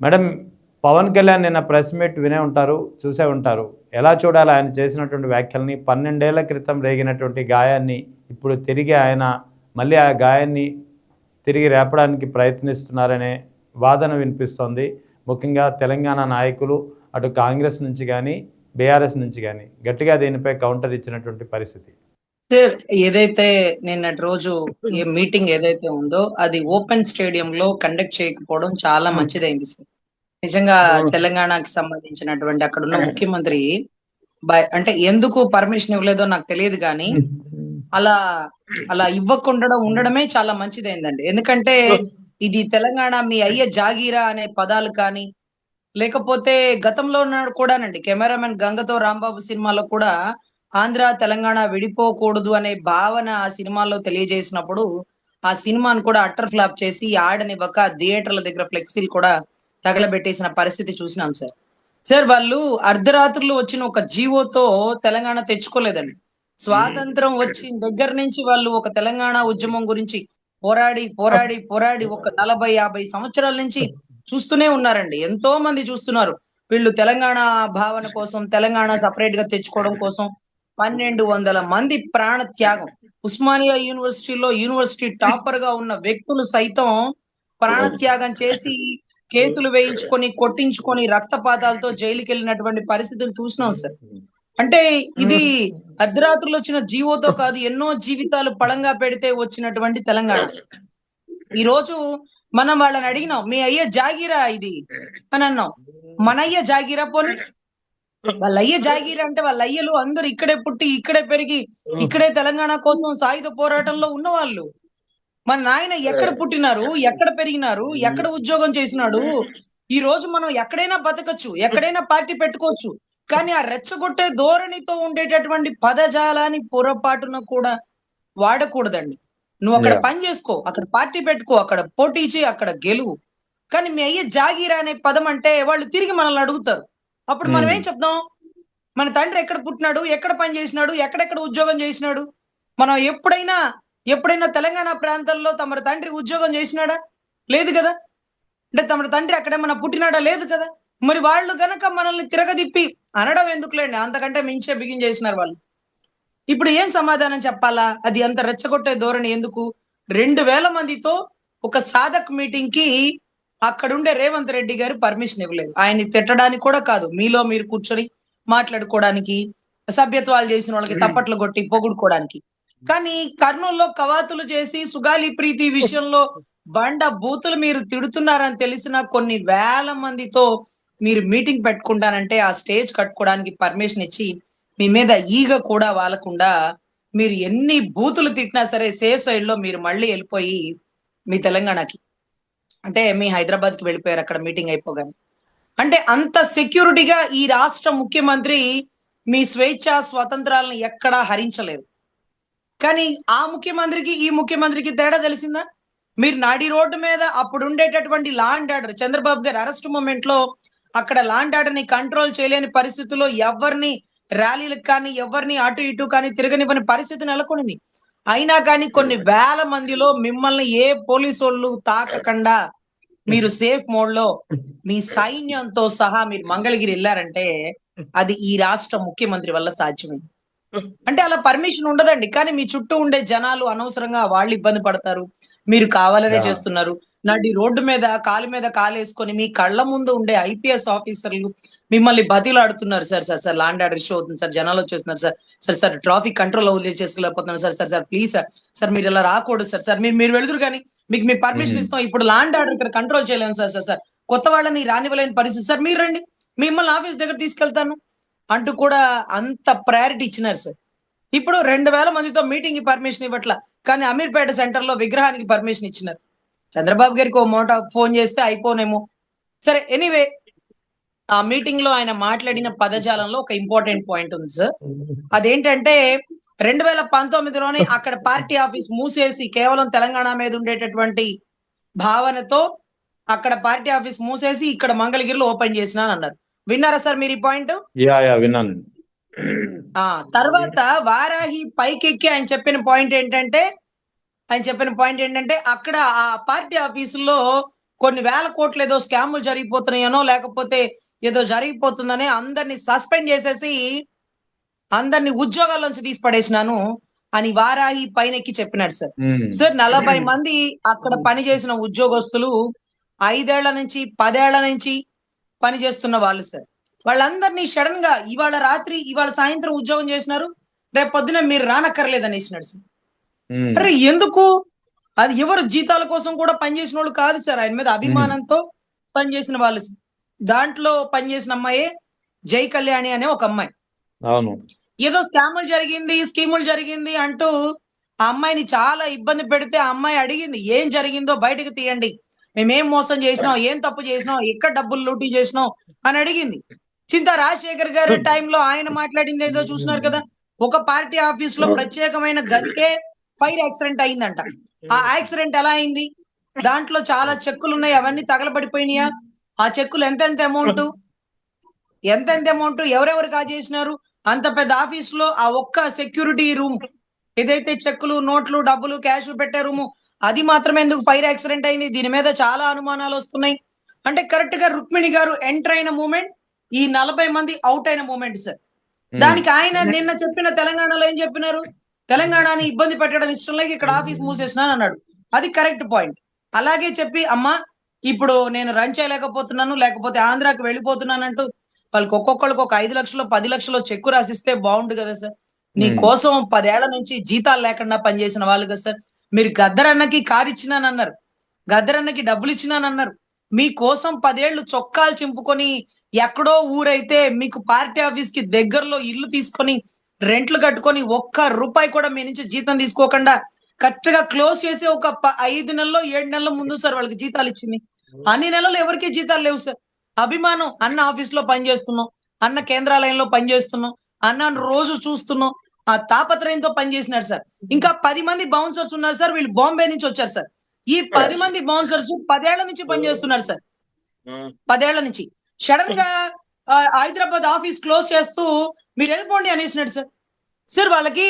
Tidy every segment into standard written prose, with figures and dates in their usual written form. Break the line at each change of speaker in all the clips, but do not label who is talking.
Madam, Pawan Kalyan నిన్న press meet వినే ఉంటారు, చూసే ఉంటారు. ఎలా చూడాలి ఆయన చేసినటువంటి వ్యాఖ్యల్ని? 12 ఏళ్ల క్రితం రేగినటువంటి గాయాన్ని ఇప్పుడు తిరిగి ఆయన మళ్ళీ ఆ గాయాన్ని తిరిగి రేపడానికి ప్రయత్నిస్తున్నారనే వాదన వినిపిస్తోంది. ముఖ్యంగా తెలంగాణ నాయకులు అటు కాంగ్రెస్ నుంచి కానీ, బీఆర్ఎస్ నుంచి కానీ గట్టిగా దీనిపై కౌంటర్ ఇచ్చినటువంటి పరిస్థితి.
సార్, ఏదైతే నిన్నటి రోజు ఈ మీటింగ్ ఏదైతే ఉందో అది ఓపెన్ స్టేడియం లో కండక్ట్ చేయకపోవడం చాలా మంచిదైంది సార్. నిజంగా తెలంగాణకి సంబంధించినటువంటి అక్కడున్న ముఖ్యమంత్రి అంటే ఎందుకు పర్మిషన్ ఇవ్వలేదో నాకు తెలియదు కానీ అలా అలా ఇవ్వకుండా ఉండడమే చాలా మంచిదైందండి. ఎందుకంటే ఇది తెలంగాణ మీ అయ్య జాగీరా అనే పదాలు కానీ, లేకపోతే గతంలో ఉన్నాడు కూడానండి కెమెరామెన్ గంగతో రాంబాబు సినిమాలో కూడా ఆంధ్ర తెలంగాణ విడిపోకూడదు అనే భావన ఆ సినిమాలో తెలియజేసినప్పుడు ఆ సినిమాను కూడా అట్టర్ ఫ్లాప్ చేసి ఆడనివ్వక థియేటర్ల దగ్గర ఫ్లెక్సీలు కూడా తగలబెట్టేసిన పరిస్థితి చూసినాం సార్. సార్, వాళ్ళు అర్ధరాత్రులు వచ్చిన ఒక జీవోతో తెలంగాణ తెచ్చుకోలేదండి. స్వాతంత్రం వచ్చిన దగ్గర నుంచి వాళ్ళు ఒక తెలంగాణ ఉద్యమం గురించి పోరాడి పోరాడి పోరాడి ఒక 40-50 సంవత్సరాల నుంచి చూస్తూనే ఉన్నారండి. ఎంతో మంది చూస్తున్నారు. వీళ్ళు తెలంగాణ భావన కోసం, తెలంగాణ సెపరేట్ గా తెచ్చుకోవడం కోసం 1200 మంది ప్రాణ త్యాగం. ఉస్మానియా యూనివర్సిటీలో యూనివర్సిటీ టాపర్ గా ఉన్న వ్యక్తులు సైతం ప్రాణ త్యాగం చేసి కేసులు వేయించుకొని, కొట్టించుకొని, రక్తపాతాలతో జైలుకి వెళ్ళినటువంటి పరిస్థితులు చూసినాం సార్. అంటే ఇది అర్ధరాత్రులు వచ్చిన జీవోతో కాదు, ఎన్నో జీవితాలు పళంగా పెడితే వచ్చినటువంటి తెలంగాణ. ఈ రోజు మనం వాళ్ళని అడిగినాం, మీ అయ్య జాగీరా ఇది అని అన్నాం. మన అయ్య జాగీరా పోనీ? వాళ్ళ అయ్య జాగీరా అంటే వాళ్ళ అయ్యలు అందరూ ఇక్కడే పుట్టి, ఇక్కడే పెరిగి, ఇక్కడే తెలంగాణ కోసం సాయుధ పోరాటంలో ఉన్నవాళ్ళు. మన నాయన ఎక్కడ పుట్టినారు, ఎక్కడ పెరిగినారు, ఎక్కడ ఉద్యోగం చేసినాడు? ఈ రోజు మనం ఎక్కడైనా బతకచ్చు, ఎక్కడైనా పార్టీ పెట్టుకోవచ్చు. కానీ ఆ రెచ్చగొట్టే ధోరణితో ఉండేటటువంటి పదజాలాన్ని పొరపాటున కూడా వాడకూడదండి. నువ్వు అక్కడ పని చేసుకో, అక్కడ పార్టీ పెట్టుకో, అక్కడ పోటీ చేయి, అక్కడ గెలువు. కానీ మీ అయ్యే జాగీరా అనే పదం అంటే వాళ్ళు తిరిగి మనల్ని అడుగుతారు. అప్పుడు మనం ఏం చెప్దాం? మన తండ్రి ఎక్కడ పుట్టినాడు, ఎక్కడ పని చేసినాడు, ఎక్కడెక్కడ ఉద్యోగం చేసినాడు? మనం ఎప్పుడైనా తెలంగాణ ప్రాంతాల్లో తమ తండ్రి ఉద్యోగం చేసినాడా? లేదు కదా. అంటే తమ తండ్రి అక్కడేమన్నా పుట్టినాడా? లేదు కదా. మరి వాళ్ళు గనక మనల్ని తిరగదిప్పి అనడం ఎందుకులేండి, అంతకంటే మించే బిగిన్ చేసినారు వాళ్ళు. ఇప్పుడు ఏం సమాధానం చెప్పాలా? అది అంత రెచ్చగొట్టే ధోరణి ఎందుకు? 2000 మందితో ఒక సాధక్ మీటింగ్ కి అక్కడుండే రేవంత్ రెడ్డి గారు పర్మిషన్ ఇవ్వలేదు. ఆయన్ని తిట్టడానికి కూడా కాదు, మీలో మీరు కూర్చొని మాట్లాడుకోవడానికి, సభ్యత్వాలు చేసిన వాళ్ళకి తప్పట్లు కొట్టి పొగుడుకోవడానికి. కానీ కర్నూలులో కవాతులు చేసి సుగాలి ప్రీతి విషయంలో బండ బూతులు మీరు తిడుతున్నారని తెలిసిన కొన్ని వేల మందితో మీరు మీటింగ్ పెట్టుకుంటానంటే ఆ స్టేజ్ కట్టుకోవడానికి పర్మిషన్ ఇచ్చి మీ మీద ఈగ కూడా వాలకుండా మీరు ఎన్ని బూతులు తిట్టినా సరే సేఫ్ సైడ్ లో మీరు మళ్ళీ వెళ్ళిపోయి మీ తెలంగాణకి, అంటే మీ హైదరాబాద్ కి వెళ్ళిపోయారు అక్కడ మీటింగ్ అయిపోగానే. అంటే అంత సెక్యూరిటీగా ఈ రాష్ట్ర ముఖ్యమంత్రి మీ స్వేచ్ఛ స్వాతంత్రాలను ఎక్కడా హరించలేదు. కానీ ఆ ముఖ్యమంత్రికి ఈ ముఖ్యమంత్రికి తేడా తెలిసిందా? మీరు నాడి రోడ్డు మీద అప్పుడు ఉండేటటువంటి లా అండ్ ఆర్డర్, చంద్రబాబు గారి అరెస్ట్ మూమెంట్ లో అక్కడ లా అండ్ ఆర్డర్ ని కంట్రోల్ చేయలేని పరిస్థితుల్లో ఎవరిని ర్యాలీలకు కానీ, ఎవరిని అటు ఇటు కానీ తిరగనివ్వని పరిస్థితి నెలకొనింది. అయినా కానీ కొన్ని వేల మందిలో మిమ్మల్ని ఏ పోలీసు వాళ్ళు తాకకుండా మీరు సేఫ్ మోడ్ లో మీ సైన్యంతో సహా మీరు మంగళగిరి వెళ్ళారంటే అది ఈ రాష్ట్ర ముఖ్యమంత్రి వల్ల సాధ్యమైంది. అంటే అలా పర్మిషన్ ఉండదండి. కానీ మీ చుట్టూ ఉండే జనాలు అనవసరంగా వాళ్ళు ఇబ్బంది పడతారు. మీరు కావాలనే చేస్తున్నారు. నడి రోడ్డు మీద కాలు మీద కాలేసుకొని మీ కళ్ళ ముందు ఉండే ఐపీఎస్ ఆఫీసర్లు మిమ్మల్ని బతిలాడుతున్నారు. Sir sir sir law and order issue అవుతుంది సార్, జనాలు వచ్చేస్తున్నారు sir, sir sir traffic control చేసుకోలేకపోతున్నారు sir, sir sir please sir, sir మీరు ఇలా రాకూడదు సార్, సార్ మీరు వెళుదురు కానీ మీకు మీ పర్మిషన్ ఇస్తాం, ఇప్పుడు ల్యాండ్ ఆర్డర్ ఇక్కడ కంట్రోల్ చేయలేము సార్, సార్ సార్ కొత్త వాళ్ళని రానివ్వలేని పరిస్థితి సార్, మీరు రండి మిమ్మల్ని ఆఫీస్ దగ్గర తీసుకెళ్తాను అంటూ కూడా అంత ప్రయారిటీ ఇచ్చినారు సార్. ఇప్పుడు 2000 మందితో మీటింగ్ కి పర్మిషన్ ఇవ్వట్లా, కానీ అమీర్పేట సెంటర్ లో విగ్రహానికి పర్మిషన్ ఇచ్చినారు. చంద్రబాబు గారికి ఓ మోట ఫోన్ చేస్తే అయిపోనేమో. సరే, ఎనీవే ఆ మీటింగ్ లో ఆయన మాట్లాడిన పదజాలంలో ఒక ఇంపార్టెంట్ పాయింట్ ఉంది సార్. అదేంటంటే 2019లోనే అక్కడ పార్టీ ఆఫీస్ మూసేసి కేవలం తెలంగాణ మీద ఉండేటటువంటి భావనతో అక్కడ పార్టీ ఆఫీస్ మూసేసి ఇక్కడ మంగళగిరిలో ఓపెన్ చేసినా అన్నారు. విన్నారా సార్ మీరు ఈ పాయింట్?
విన్నాను.
తర్వాత వారాహి పైకెక్కి ఆయన చెప్పిన పాయింట్ ఏంటంటే అక్కడ ఆ పార్టీ ఆఫీసులో కొన్ని వేల కోట్లు ఏదో స్కాములు జరిగిపోతున్నాయనో లేకపోతే ఏదో జరిగిపోతుందనే అందరిని సస్పెండ్ చేసేసి అందరిని ఉద్యోగాల్లోంచి తీసి పడేసినాను అని వారాహి పైనెక్కి చెప్పినాడు సార్. సార్ 40 మంది అక్కడ పని చేసిన ఉద్యోగస్తులు 5 ఏళ్ల నుంచి 10 ఏళ్ల నుంచి పని చేస్తున్న వాళ్ళు సార్. వాళ్ళందరినీ సడన్ గా ఇవాళ రాత్రి ఇవాళ సాయంత్రం ఉద్యోగం చేసినారు, రేపు పొద్దున మీరు రానక్కర్లేదు అనేసినాడు సార్. అరే ఎందుకు? అది ఎవరు జీతాల కోసం కూడా పనిచేసిన వాళ్ళు కాదు సార్, ఆయన మీద అభిమానంతో పనిచేసిన వాళ్ళు సార్. దాంట్లో పనిచేసిన అమ్మాయే జై కళ్యాణి అనే ఒక అమ్మాయి.
అవును.
ఏదో స్కాములు జరిగింది, స్కీములు జరిగింది అంటూ ఆ అమ్మాయిని చాలా ఇబ్బంది పెడితే ఆ అమ్మాయి అడిగింది, ఏం జరిగిందో బయటకు తీయండి, మేమేం మోసం చేసినాం, ఏం తప్పు చేసినాం, ఎక్కడ డబ్బులు లూటీ చేసినాం అని అడిగింది. చింతా రాజశేఖర్ గారి టైంలో ఆయన మాట్లాడింది ఏదో చూసినారు కదా. ఒక పార్టీ ఆఫీస్ లో ప్రత్యేకమైన గదికే ఫైర్ యాక్సిడెంట్ అయిందంట. ఆ యాక్సిడెంట్ ఎలా అయింది? దాంట్లో చాలా చెక్కులు ఉన్నాయి, అవన్నీ తగలబడిపోయినాయా? ఆ చెక్కులు ఎంతెంత అమౌంట్, ఎవరెవరు కాజేసినారు? అంత పెద్ద ఆఫీస్ లో ఆ ఒక్క సెక్యూరిటీ రూమ్ ఏదైతే చెక్కులు, నోట్లు, డబ్బులు, క్యాష్ పెట్టే రూము, అది మాత్రమే ఎందుకు ఫైర్ యాక్సిడెంట్ అయింది? దీని మీద చాలా అనుమానాలు వస్తున్నాయి. అంటే కరెక్ట్ గా రుక్మిణి గారు ఎంటర్ అయిన మూమెంట్, ఈ 40 మంది అవుట్ అయిన మూమెంట్ సార్. దానికి ఆయన నిన్న చెప్పిన తెలంగాణలో ఏం చెప్పినారు? తెలంగాణని ఇబ్బంది పెట్టడం ఇష్టం లేక ఇక్కడ ఆఫీస్ మూసేసినాను అన్నాడు. అది కరెక్ట్ పాయింట్. అలాగే చెప్పి అమ్మా ఇప్పుడు నేను రన్ చేయలేకపోతున్నాను, లేకపోతే ఆంధ్రాకి వెళ్ళిపోతున్నానంటూ వాళ్ళకి ఒక్కొక్కరికి ఒక 5 లక్షలు 10 లక్షలు చెక్కు రాసిస్తే బాగుండు కదా సార్. నీ కోసం 10 ఏళ్ల నుంచి జీతాలు లేకుండా పనిచేసిన వాళ్ళు కదా సార్. మీరు గద్దరన్నకి కారు ఇచ్చినానన్నారు, గద్దరన్నకి డబ్బులు ఇచ్చినానన్నారు. మీకోసం 10 ఏళ్లు చొక్కాలు చింపుకొని ఎక్కడో ఊరైతే మీకు పార్టీ ఆఫీస్ కి దగ్గరలో ఇల్లు తీసుకొని రెంట్లు కట్టుకొని ఒక్క రూపాయి కూడా మీ నుంచి జీతం తీసుకోకుండా కరెక్ట్ గా క్లోజ్ చేసి ఒక 5 నెలల్లో 7 నెలల ముందు సార్ వాళ్ళకి జీతాలు ఇచ్చింది. అన్ని నెలలు ఎవరికి జీతాలు లేవు సార్. అభిమానం, అన్న ఆఫీస్ లో పనిచేస్తున్నాం, అన్న కేంద్రాలయంలో పనిచేస్తున్నాం, అన్న రోజు చూస్తున్నాం, ఆ తాపత్రయంతో పనిచేసినారు సార్. ఇంకా 10 మంది బౌన్సర్స్ ఉన్నారు సార్, వీళ్ళు బాంబే నుంచి వచ్చారు సార్. ఈ 10 మంది బౌన్సర్స్ 10 ఏళ్ల నుంచి పనిచేస్తున్నారు సార్. 10 ఏళ్ల నుంచి సడన్ గా హైదరాబాద్ ఆఫీస్ క్లోజ్ చేస్తూ మీరు వెళ్ళిపోండి అనేసినాడు సార్. సార్ వాళ్ళకి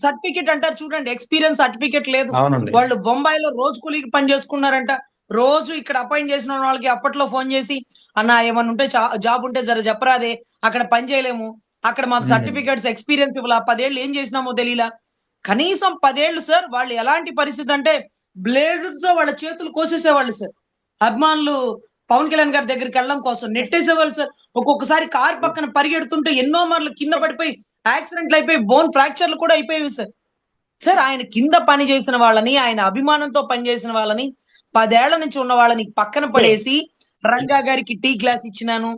సర్టిఫికెట్ అంటారు చూడండి, ఎక్స్పీరియన్స్ సర్టిఫికెట్ లేదు. వాళ్ళు బొంబాయిలో రోజు కూలీకి పని చేసుకున్నారంట. రోజు ఇక్కడ అపాయింట్ చేసిన వాళ్ళకి అప్పట్లో ఫోన్ చేసి, అన్న ఏమన్నా ఉంటే జాబ్ ఉంటే జర చెప్పరాదే, అక్కడ పని చేయలేము, అక్కడ మాకు సర్టిఫికెట్స్ ఎక్స్పీరియన్స్ ఇవ్వాల, 10 ఏళ్ళు ఏం చేసినామో తెలియలా. కనీసం 10 ఏళ్ళు సార్ వాళ్ళు ఎలాంటి పరిస్థితి అంటే బ్లేడ్తో వాళ్ళ చేతులు కోసేసేవాళ్ళు సార్. అభిమానులు పవన్ కళ్యాణ్ గారి దగ్గరికి వెళ్ళడం కోసం నెట్టేసేవాళ్ళు సార్. ఒక్కొక్కసారి కార్ పక్కన పరిగెడుతుంటే ఎన్నో మార్లు కింద పడిపోయి యాక్సిడెంట్లు అయిపోయి బోన్ ఫ్రాక్చర్లు కూడా అయిపోయేవి సార్. సార్ ఆయన కింద పని చేసిన వాళ్ళని, ఆయన అభిమానంతో పనిచేసిన వాళ్ళని, 10 ఏళ్ల నుంచి ఉన్న వాళ్ళని పక్కన పడేసి రంగా గారికి టీ గ్లాస్ ఇచ్చినాను,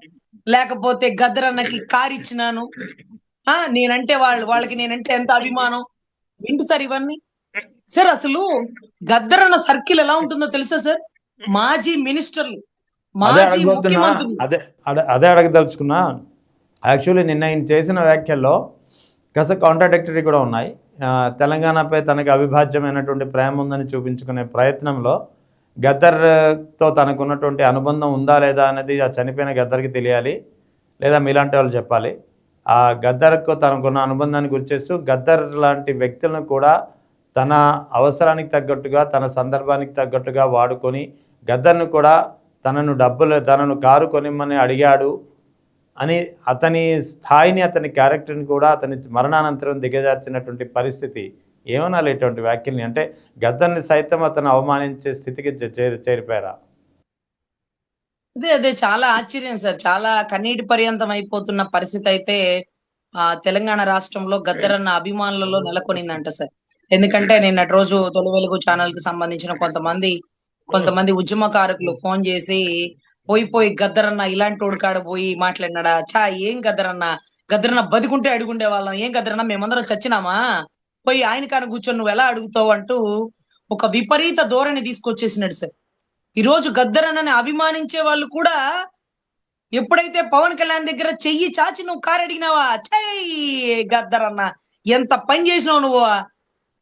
లేకపోతే గద్దరన్నకి కార్ ఇచ్చినాను, నేనంటే వాళ్ళకి నేనంటే ఎంత అభిమానం, ఏంటి సార్ ఇవన్నీ? సార్ అసలు గద్దరన్న సర్కిల్ ఎలా ఉంటుందో తెలుసా సార్? మాజీ మినిస్టర్లు, మాజీ ముఖ్యమంత్రులు.
అదే అడగదలుచుకున్నా. యాక్చువల్లీ నిన్న ఆయన చేసిన వ్యాఖ్యల్లో కాస్త కాంట్రాడిక్టరీ కూడా ఉన్నాయి. తెలంగాణపై తనకు అవిభాజ్యమైనటువంటి ప్రేమ ఉందని చూపించుకునే ప్రయత్నంలో గద్దర్తో తనకున్నటువంటి అనుబంధం ఉందా లేదా అనేది ఆ చనిపోయిన గద్దర్కి తెలియాలి, లేదా మీలాంటి వాళ్ళు చెప్పాలి. ఆ గద్దర్కు తనకున్న అనుబంధాన్ని గుర్తిస్తూ గద్దర్ లాంటి వ్యక్తులను కూడా తన అవసరానికి తగ్గట్టుగా, తన సందర్భానికి తగ్గట్టుగా వాడుకొని గద్దర్ను కూడా తనను కారు కొనిమ్మని అడిగాడు అని అతని స్థాయిని, అతని క్యారెక్టర్ని కూడా అతని మరణానంతరం దిగజార్చినటువంటి పరిస్థితి. ఏమనాలి ఇటువంటి వ్యాఖ్యల్ని? అంటే గద్దర్ని సైతం అతను అవమానించే స్థితికి చేరిపోయారా?
అదే చాలా ఆశ్చర్యం సార్. చాలా కన్నీటి పర్యంతం అయిపోతున్న పరిస్థితి అయితే తెలంగాణ రాష్ట్రంలో గద్దరన్న అభిమానులలో నెలకొనిందంట సార్. ఎందుకంటే నిన్నటి రోజు తొలి వెలుగు ఛానల్ కి సంబంధించిన కొంతమంది ఉద్యమకారకులు ఫోన్ చేసి పోయి గద్దరన్న ఇలాంటి కాడ పోయి మాట్లాడినాడా? ఏం గద్దరన్న బతికుంటే అడుగుండే వాళ్ళం, ఏం గద్దరన్న మేమందరం చచ్చినామా, పోయి ఆయన కాని కూర్చొని నువ్వు ఎలా అడుగుతావు అంటూ ఒక విపరీత ధోరణి తీసుకొచ్చేసినాడు సార్. ఈ రోజు గద్దరన్నని అభిమానించే వాళ్ళు కూడా ఎప్పుడైతే పవన్ కళ్యాణ్ దగ్గర చెయ్యి చాచి నువ్వు కారు అడిగినావా, గద్దరన్న ఎంత పని చేసినావు నువ్వు,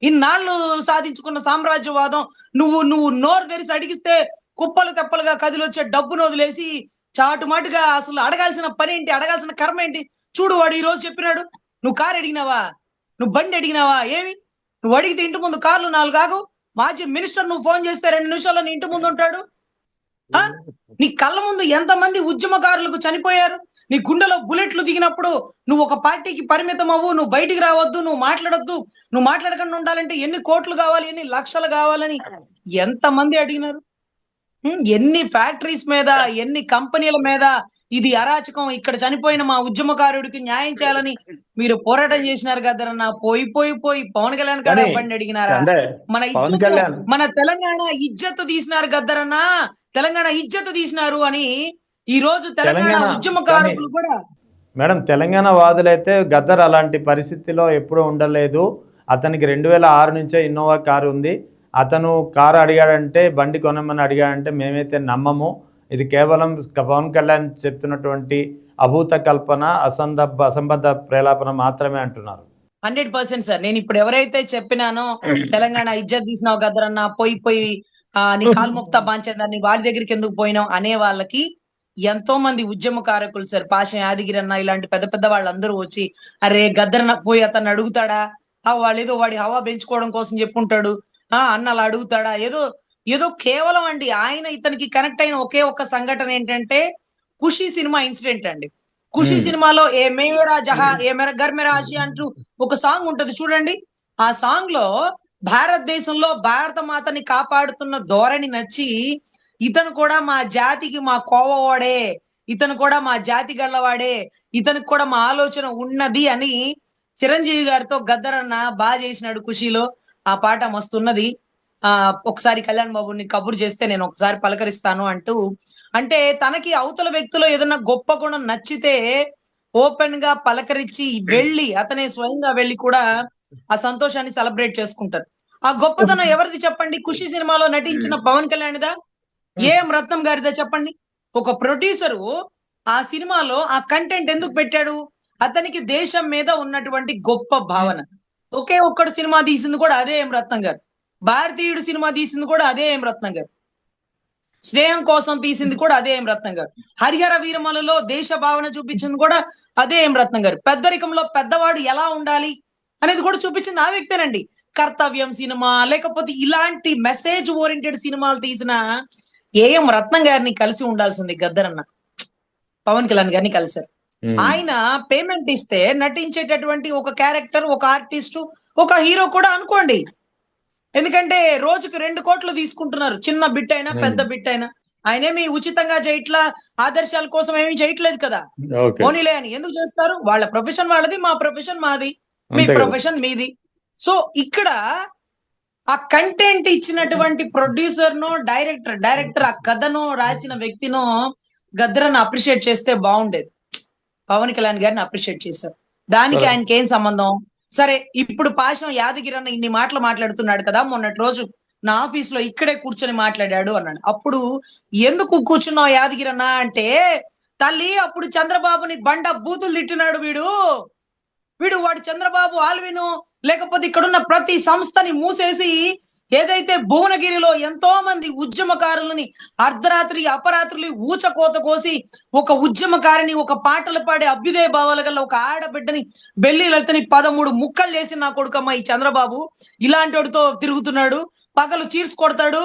ఇన్నాళ్ళు సాధించుకున్న సామ్రాజ్యవాదం నువ్వు నోరు తెరిచి అడిగిస్తే కుప్పలు తెప్పలుగా కదిలొచ్చే డబ్బును వదిలేసి చాటుమాటుగా అసలు అడగాల్సిన పని ఏంటి, అడగాల్సిన కర్మ ఏంటి చూడు. వాడు ఈ రోజు చెప్పినాడు, నువ్వు కారు అడిగినావా, నువ్వు బండి అడిగినావా, ఏమి నువ్వు అడిగితే ఇంటి ముందు కార్లు 4 ఆగు, మాజీ మినిస్టర్ నువ్వు ఫోన్ చేస్తే 2 నిమిషాల్లో నీ ఇంటి ముందు ఉంటాడు, ఆ? నీ కళ్ళ ముందు ఎంతమంది ఉద్యమకారులకు చనిపోయారు, నీ గుండెలో బుల్లెట్లు దిగినప్పుడు నువ్వు ఒక పార్టీకి పరిమితం అవ్వు, నువ్వు బయటికి రావద్దు, నువ్వు మాట్లాడొద్దు, నువ్వు మాట్లాడకుండా ఉండాలంటే ఎన్ని కోట్లు కావాలి, ఎన్ని లక్షలు కావాలని ఎంతమంది అడిగినారు? ఎన్ని ఫ్యాక్టరీస్ మీద, ఎన్ని కంపెనీల మీద ఇది అరాచకం, ఇక్కడ చనిపోయిన మా ఉద్యమకారుడికి న్యాయం చేయాలని మీరు పోరాటం చేసినారు కదరన్న. పోయి పోయి పోయి పవన్ కళ్యాణ్ కాడ
కానీ
బండి అడిగినారా?
అంటే
మన
పవన్
ఇజ్జత్,
కళ్యాణ్
మన తెలంగాణ ఇజ్జత్ తీసినారు గద్దరన్న, తెలంగాణ ఇజ్జత్ తీసినారు అని ఈ రోజు తెలంగాణ
తెలంగాణ కానీ
ఉద్యమకారులు కూడా.
మేడం, తెలంగాణ వాదులైతే గద్దర్ అలాంటి పరిస్థితిలో ఎప్పుడూ ఉండలేదు. అతనికి 2006 నుంచే ఇన్నోవా కారు ఉంది. అతను కారు అడిగాడంటే, బండి కొనమని అడిగాడంటే మేమైతే నమ్మము. ఇది కేవలం పవన్ కళ్యాణ్ చెప్తున్నటువంటి అభూత కల్పన, అసంబద్ధ ప్రేలాపన మాత్రమే అంటున్నారు.
100% సార్. నేను ఇప్పుడు ఎవరైతే చెప్పినానో తెలంగాణ ఇజ్జత్ తీసినావు గద్దరన్న, పోయి పోయి నీ కాలు ముక్త బాంచేదాన్ని వాడి దగ్గరికి ఎందుకు పోయినావు అనే వాళ్ళకి ఎంతో మంది ఉద్యమకారకులు సార్, పాషం యాదగిరి అన్న ఇలాంటి పెద్ద పెద్ద వాళ్ళందరూ వచ్చి అరే గద్దరన్న పోయి అతన్ని అడుగుతాడా, వాడేదో వాడి హవా పెంచుకోవడం కోసం చెప్పుంటాడు, అన్న అలా అడుగుతాడా, ఏదో ఏదో కేవలం అండి. ఆయన ఇతనికి కనెక్ట్ అయిన ఒకే ఒక్క సంఘటన ఏంటంటే ఖుషి సినిమా ఇన్సిడెంట్ అండి. ఖుషి సినిమాలో ఏ మేరా జహా ఏ మేరా ఘర్ మేరా ఆసియా అంటూ ఒక సాంగ్ ఉంటది చూడండి. ఆ సాంగ్ లో భారతదేశంలో భారత మాతని కాపాడుతున్న ధోరణి నచ్చి ఇతను కూడా మా జాతికి మా కోవవాడే, ఇతను కూడా మా జాతి గల్లవాడే, ఇతనికి కూడా మా ఆలోచన ఉన్నది అని చిరంజీవి గారితో గద్దరన్న బాగా చేసినాడు ఖుషిలో. ఆ పాట మస్తున్నది. ఒకసారి కళ్యాణ్ బాబుని కబురు చేస్తే నేను ఒకసారి పలకరిస్తాను అంటూ, అంటే తనకి అవతల వ్యక్తిలో ఏదన్నా గొప్ప గుణం నచ్చితే ఓపెన్ గా పలకరించి వెళ్ళి అతనే స్వయంగా వెళ్ళి కూడా ఆ సంతోషాన్ని సెలబ్రేట్ చేసుకుంటారు. ఆ గొప్పతనం ఎవరిది చెప్పండి? ఖుషి సినిమాలో నటించిన పవన్ కళ్యాణ్దా, ఏఎం రత్నం గారిదా చెప్పండి? ఒక ప్రొడ్యూసరు ఆ సినిమాలో ఆ కంటెంట్ ఎందుకు పెట్టాడు? అతనికి దేశం మీద ఉన్నటువంటి గొప్ప భావన. ఒకే ఒక్కడు సినిమా తీసింది కూడా అదే ఎం రత్నం గారు. భారతీయుడు సినిమా తీసింది కూడా అదే ఎం రత్నం గారు. స్నేహం కోసం తీసింది కూడా అదే ఎం రత్నం గారు. హరిహర వీరమలలో దేశ భావన చూపించింది కూడా అదే ఎం రత్నం గారు. పెద్దరికంలో పెద్దవాడు ఎలా ఉండాలి అనేది కూడా చూపించింది ఆ వ్యక్తేనండి. కర్తవ్యం సినిమా, లేకపోతే ఇలాంటి మెసేజ్ ఓరియంటెడ్ సినిమాలు తీసిన ఏఎం రత్నం గారిని కలిసి ఉండాల్సింది గద్దరన్న పవన్ కళ్యాణ్ గారిని కలిశారు. ఆయన పేమెంట్ ఇస్తే నటించేటటువంటి ఒక క్యారెక్టర్, ఒక ఆర్టిస్ట్, ఒక హీరో కూడా అనుకోండి. ఎందుకంటే రోజుకి 2 కోట్లు తీసుకుంటున్నారు, చిన్న బిట్ అయినా పెద్ద బిట్ అయినా. ఆయనేమి ఉచితంగా చేయట్లా, ఆదర్శాల కోసం ఏమీ చేయట్లేదు కదా. పోనీలే అని ఎందుకు చేస్తారు? వాళ్ళ ప్రొఫెషన్ వాళ్ళది, మా ప్రొఫెషన్ మాది, మీ ప్రొఫెషన్ మీది. సో ఇక్కడ ఆ కంటెంట్ ఇచ్చినటువంటి ప్రొడ్యూసర్ నో డైరెక్టర్ ఆ కథను రాసిన వ్యక్తినో గద్దరను అప్రిషియేట్ చేస్తే బాగుండేది. పవన్ కళ్యాణ్ గారిని అప్రిషియేట్ చేశారు. దానికి ఆయనకి ఏం సంబంధం? సరే, ఇప్పుడు పాశం యాదగిరి అన్న ఇన్ని మాటలు మాట్లాడుతున్నాడు కదా, మొన్నటి రోజు నా ఆఫీస్ లో ఇక్కడే కూర్చొని మాట్లాడాడు అన్నాడు. అప్పుడు ఎందుకు కూర్చున్నావు యాదగిరి అన్న అంటే, తల్లి అప్పుడు చంద్రబాబుని బండ బూతులు తిట్టినాడు వాడు చంద్రబాబు ఆల్విను, లేకపోతే ఇక్కడున్న ప్రతి సంస్థని మూసేసి ఏదైతే భువనగిరిలో ఎంతో మంది ఉద్యమకారులని అర్ధరాత్రి అపరాత్రులు ఊచకోత కోసి ఒక ఉద్యమకారిని, ఒక పాటలు పాడే అభ్యుదయ భావాల గల ఒక ఆడబిడ్డని బెల్లి లలితని 13 ముక్కలు చేసి నా కొడుకమ్మ ఈ చంద్రబాబు ఇలాంటి వాడితో తిరుగుతున్నాడు. పగలు చీర్స్ కొడతాడు,